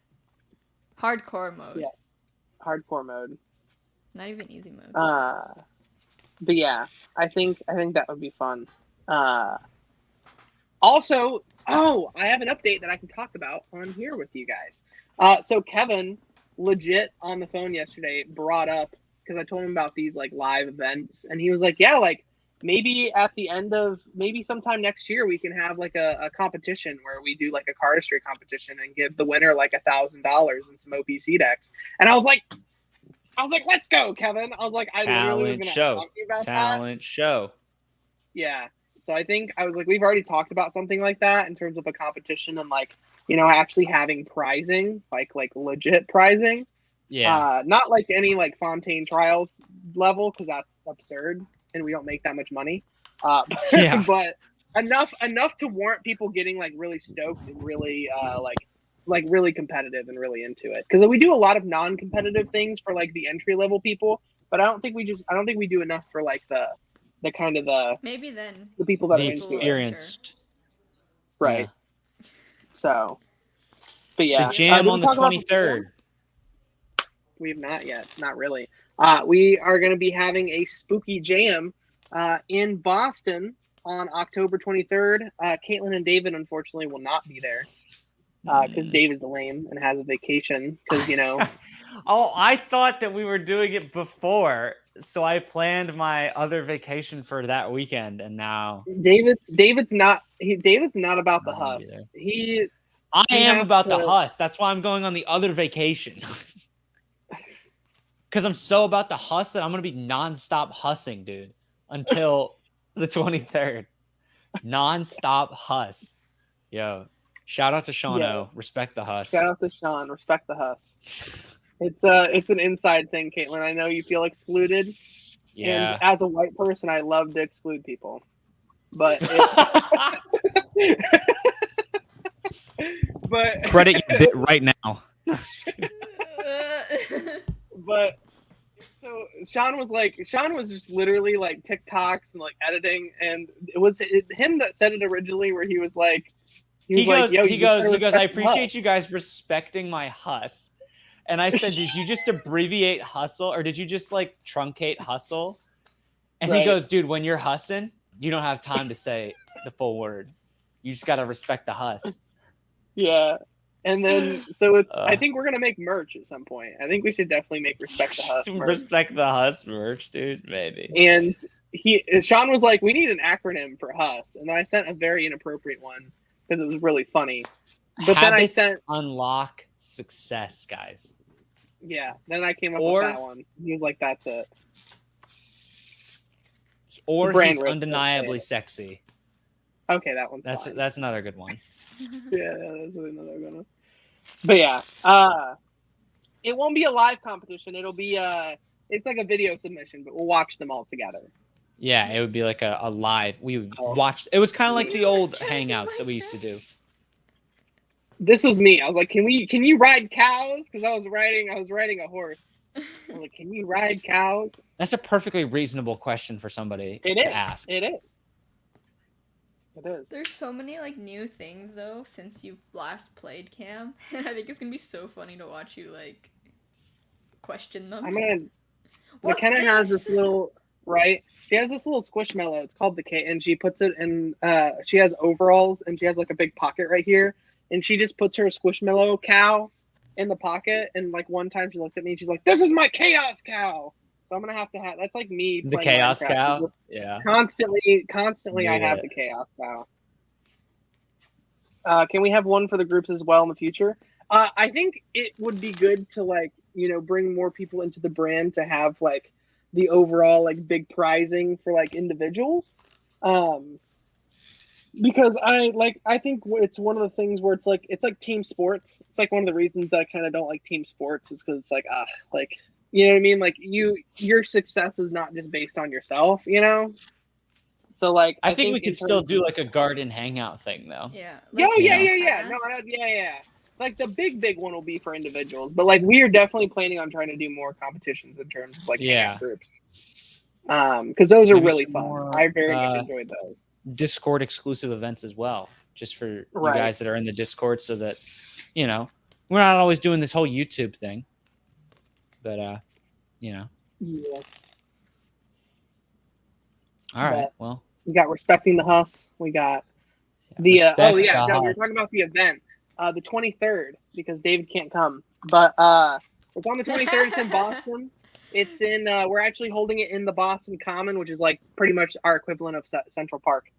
Hardcore mode. Yeah. Hardcore mode. Not even easy mode. But yeah, I think that would be fun. Also, I have an update that I can talk about on here with you guys. So Kevin, legit on the phone yesterday, brought up, because I told him about these like live events, and he was like, yeah, like maybe at the end of maybe sometime next year we can have like a competition where we do like a cardistry competition and give the winner like $1,000 and some OPC decks. And I was like, let's go, Kevin. I was like, I literally was Talent gonna show. talk to you about that. Talent show. Yeah. So I think I was like, we've already talked about something like that in terms of a competition and like, you know, actually having prizing, like legit prizing. Yeah. Not like any like Fontaine Trials level, because that's absurd and we don't make that much money. Yeah. But enough to warrant people getting like really stoked and really like really competitive and really into it. Because we do a lot of non-competitive things for like the entry level people, but I don't think we do enough for like the kind of Maybe then. the people that The are into it. experienced. Right. So, but yeah, The jam did on we the talk about 23rd. We have not yet. Not really. We are going to be having a spooky jam in Boston on October 23rd. Caitlin and David, unfortunately, will not be there because David's lame and has a vacation because, you know. Oh, I thought that we were doing it before, so I planned my other vacation for that weekend, and now David's not about the Not huss. either. He I am has about the to- huss. That's why I'm going on the other vacation. Because I'm so about the huss that I'm going to be nonstop hussing, dude, until the 23rd. Nonstop huss. Yo, shout out to Sean Yeah. O. Respect the huss. shout out to Sean. Respect the huss. It's an inside thing, Caitlin. I know you feel excluded. Yeah. And as a white person, I love to exclude people. But it's, but Credit you did right now. but so Sean was just literally like TikToks and like editing, and it was him that said it originally, where he was like, He goes, "Yo, he you just goes, gotta I respect the appreciate huss." you guys respecting my huss. And I said, did you just abbreviate hustle, or did you just like truncate hustle? And he Right. goes, dude, when you're hussing, you don't have time to say the full word. You just got to respect the huss. Yeah. And then so it's I Uh. think we're gonna make merch at some point. I think we should definitely make respect the huss merch. Respect the huss merch, dude, maybe. And Sean was like, we need an acronym for huss, and then I sent a very inappropriate one because it was really funny. But then I Habits sent unlock success, guys. then I came up Or- with that one. He was like, that's it. Or Brand he's risk, undeniably let's sexy. Okay, that one's fine. That's another good one. Yeah, that's another good one. But yeah, it won't be a live competition. It'll be it's like a video submission, but we'll watch them all together. Yeah, it would be like a live. We would Oh. watch. It was kind of like the old Trying to hangouts that we used to do. This was me. I was like, can you ride cows? Because I was riding a horse. I'm like, can you ride cows? That's a perfectly reasonable question for somebody to ask. It is. It is. There's so many like new things though since you last played Cam, and I think it's gonna be so funny to watch you like question them. McKenna has this little She has this little squishmallow. It's called the K, and she puts it in. She has overalls, and she has like a big pocket right here, and she just puts her squishmallow cow in the pocket. And like one time, she looked at me, and she's like, "This is my chaos cow." So I'm gonna have to have. That's like me. The playing chaos Minecraft. cow. Yeah. Constantly, I have the chaos cow. Can we have one for the groups as well in the future? I think it would be good to bring more people into the brand to have like the overall like big prizing for like individuals. Because I think it's one of the things where it's like team sports. It's like one of the reasons that I kind of don't like team sports is because it's like you know what I mean? Like your success is not just based on yourself, you know? So like I think we could still do like a garden hangout thing though. Yeah. Yeah. No, yeah. Like the big one will be for individuals, but like we are definitely planning on trying to do more competitions in terms of like hangout groups. Because those are really fun. I very much enjoyed those. Discord exclusive events as well, just for you guys that are in the Discord, so that we're not always doing this whole YouTube thing. But Yeah. All right. Well, we got respecting the hus. We got the John, we were talking about the event, the 23rd, because David can't come, but it's on the 23rd. It's in Boston. It's in. We're actually holding it in the Boston Common, which is like pretty much our equivalent of Central Park,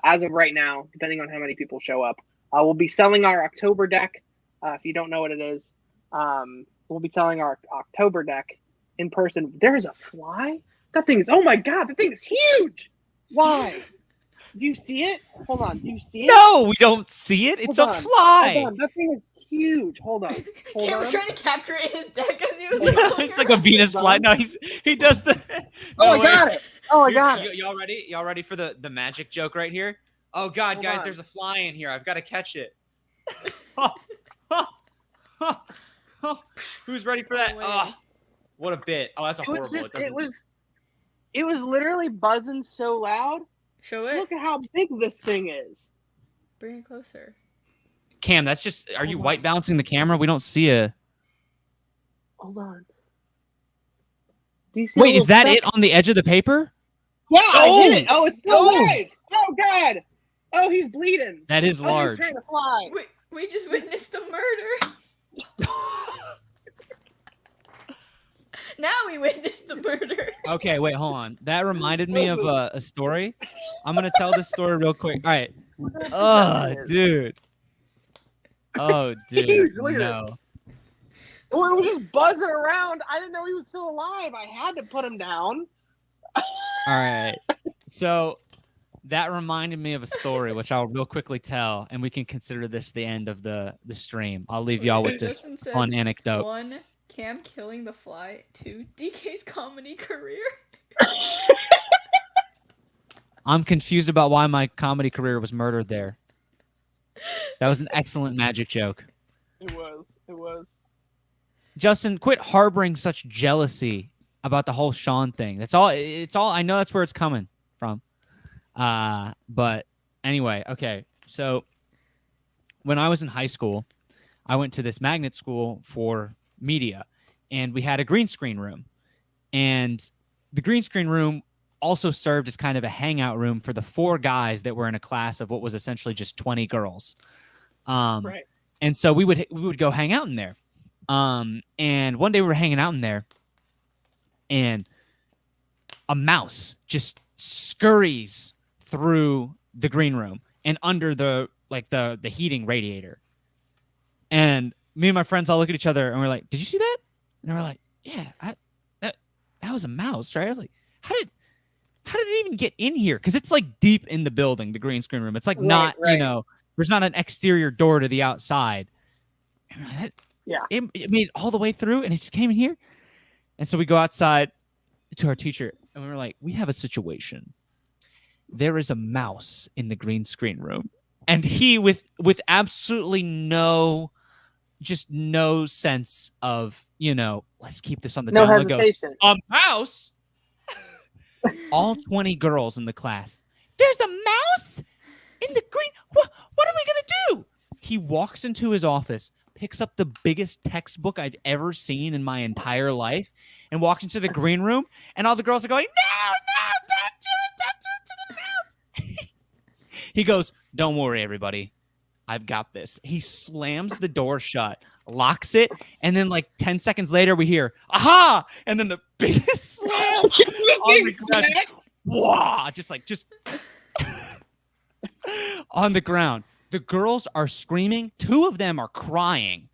as of right now, depending on how many people show up. We'll be selling our October deck. If you don't know what it is, we'll be selling our October deck in person. There's a fly. That thing is. Oh my god! That thing is huge. Why? Do you see it? Hold on. Do you see it? No, we don't see it. It's a fly. Hold on. That thing is huge. Hold on. Cam was trying to capture it in his deck as he was like, it's like a Venus fly. No, he does the. I got it. Oh, I got it. Y'all ready? Y'all ready for the magic joke right here? Oh God, guys, there's a fly in here. I've got to catch it. Who's ready for that? Oh, what a bit. Oh, that's a horrible. It was literally buzzing so loud. Show it. Look at how big this thing is. Bring it closer. Cam, that's just. Are you white balancing the camera? We don't see a. Hold on. Do you see? Wait, is that it on the edge of the paper? Yeah, I did it. Oh, it's still alive. Oh God. Oh, he's bleeding. That is large. He's trying to fly. We just witnessed a murder. Now we witnessed the murder. Okay, wait, hold on. That reminded me of a story. I'm gonna tell this story real quick. All right. Oh, dude. Oh, dude. No. Oh, it was just buzzing around. I didn't know he was still alive. I had to put him down. All right. So that reminded me of a story, which I'll real quickly tell, and we can consider this the end of the stream. I'll leave y'all with this fun anecdote. 1, Cam killing the fly. 2, DK's comedy career. I'm confused about why my comedy career was murdered there. That was an excellent magic joke. It was. Justin, quit harboring such jealousy about the whole Sean thing. It's all. I know that's where it's coming from. But anyway, okay. So when I was in high school, I went to this magnet school for media, and we had a green screen room. And the green screen room also served as kind of a hangout room for the 4 guys that were in a class of what was essentially just 20 girls. Right. And so we would go hang out in there. And one day we were hanging out in there, and a mouse just scurries through the green room and under the heating radiator. And me and my friends all look at each other and we're like, "Did you see that?" And they were like, "Yeah, that was a mouse, right?" I was like, how did it even get in here? Because it's like deep in the building, the green screen room. It's like not, there's not an exterior door to the outside. And it made it all the way through, and it just came in here. And so we go outside to our teacher, and we're like, "We have a situation. There is a mouse in the green screen room." And he, with absolutely no sense of, let's keep this on the No down low. Goes, hesitation. a mouse? All 20 girls in the class. There's a mouse in the green. What are we going to do? He walks into his office, picks up the biggest textbook I've ever seen in my entire life, and walks into the green room, and all the girls are going, no, don't do it to the mouse. He goes, don't worry, everybody. I've got this. He slams the door shut, locks it, and then like 10 seconds later, we hear, aha! And then the biggest slam on the ground. Wow! Just on the ground. The girls are screaming. 2 of them are crying.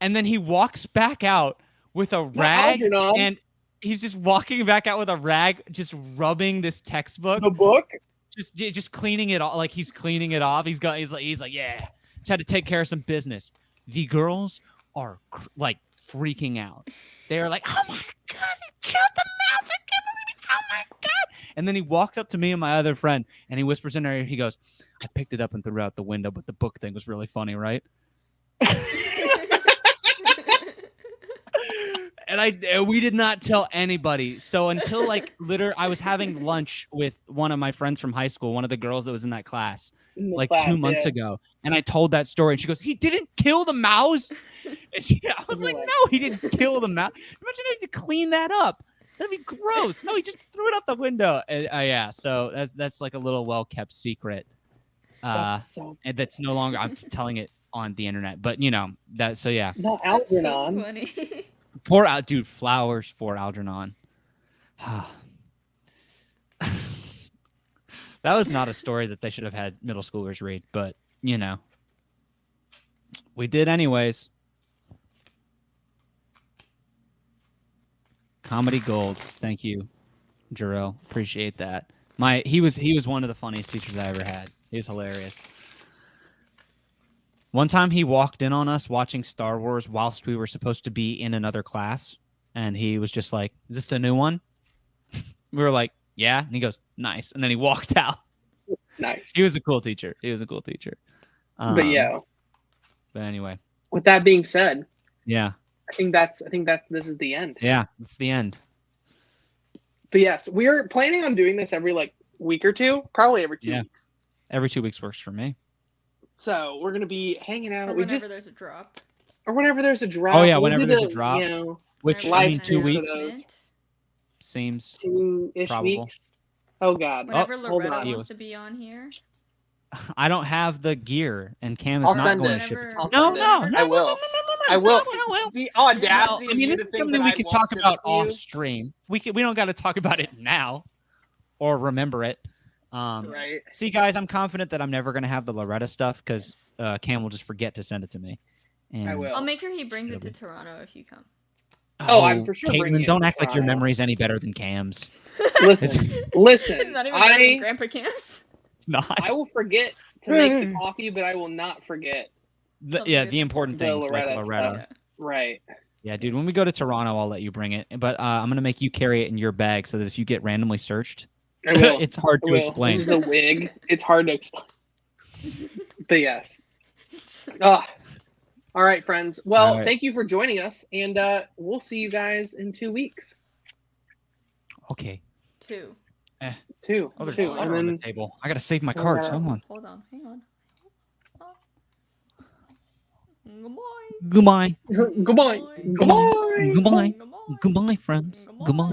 And then he walks back out with a rag, and he's just walking back out with a rag, just rubbing this textbook. The book? Just cleaning it off, like he's cleaning it off. He's like, yeah, just had to take care of some business. The girls are like freaking out. They're like, oh my god, he killed the mouse! I can't believe it! Oh my god! And then he walks up to me and my other friend, and he whispers in our ear. He goes, I picked it up and threw it out the window, but the book thing was really funny, right? And we did not tell anybody. So until like literally, I was having lunch with one of my friends from high school, one of the girls that was in that class, like 2 months ago, and I told that story, and she goes, "He didn't kill the mouse." And I was like, "No, he didn't kill the mouse. Imagine having to clean that up. That'd be gross. No, he just threw it out the window." And, yeah, so that's like a little well kept secret, and that's no longer. I'm telling it on the internet, but you know that. So yeah, no, Algernon. So funny. Pour out, dude. Flowers for Algernon. That was not a story that they should have had middle schoolers read, but you know, we did anyways. Comedy gold. Thank you, Jarrell. Appreciate that. He was one of the funniest teachers I ever had. He was hilarious. One time he walked in on us watching Star Wars whilst we were supposed to be in another class, and he was just like, "Is this the new one?" We were like, "Yeah," and he goes, "Nice," and then he walked out. Nice. He was a cool teacher. But yeah. But anyway. With that being said, yeah, I think this is the end. Yeah, it's the end. But yes, we are planning on doing this every like week or two, probably every 2 weeks. Every 2 weeks works for me. So we're gonna be hanging out. Or whenever there's a drop. Or whenever there's a drop. Oh yeah, whenever there's a drop. You know, which I mean, 2 weeks seems 2-ish probable. weeks. Oh god. Whenever Loretta wants to be on here. I don't have the gear, and Cam is not going to ship it. No, I will. I will. The audacity. I mean, this is something we could talk about off stream. We don't got to talk about it now, or remember it. Right. See, guys, I'm confident that I'm never going to have the Loretta stuff because Cam will just forget to send it to me. And I will. I'll make sure he brings it to Toronto if you come. Oh, I'm for sure. Caitlin, don't act like your memory's any better than Cam's. Listen. It's not even better than Grandpa Cam's. It's not. I will forget to make the coffee, but I will not forget. The important things like Loretta. Right. Yeah, dude. When we go to Toronto, I'll let you bring it. But I'm gonna make you carry it in your bag so that if you get randomly searched, I will. it's hard to explain. This is a wig. It's hard to explain. But yes. All right, friends. Well, thank you for joining us, and we'll see you guys in 2 weeks. Okay. 2. Two. Oh, there's two. water on the table. I gotta save my cards. Hold on. Hold on. Hang on. Goodbye. Goodbye. Goodbye. Goodbye. Goodbye, friends. Goodbye.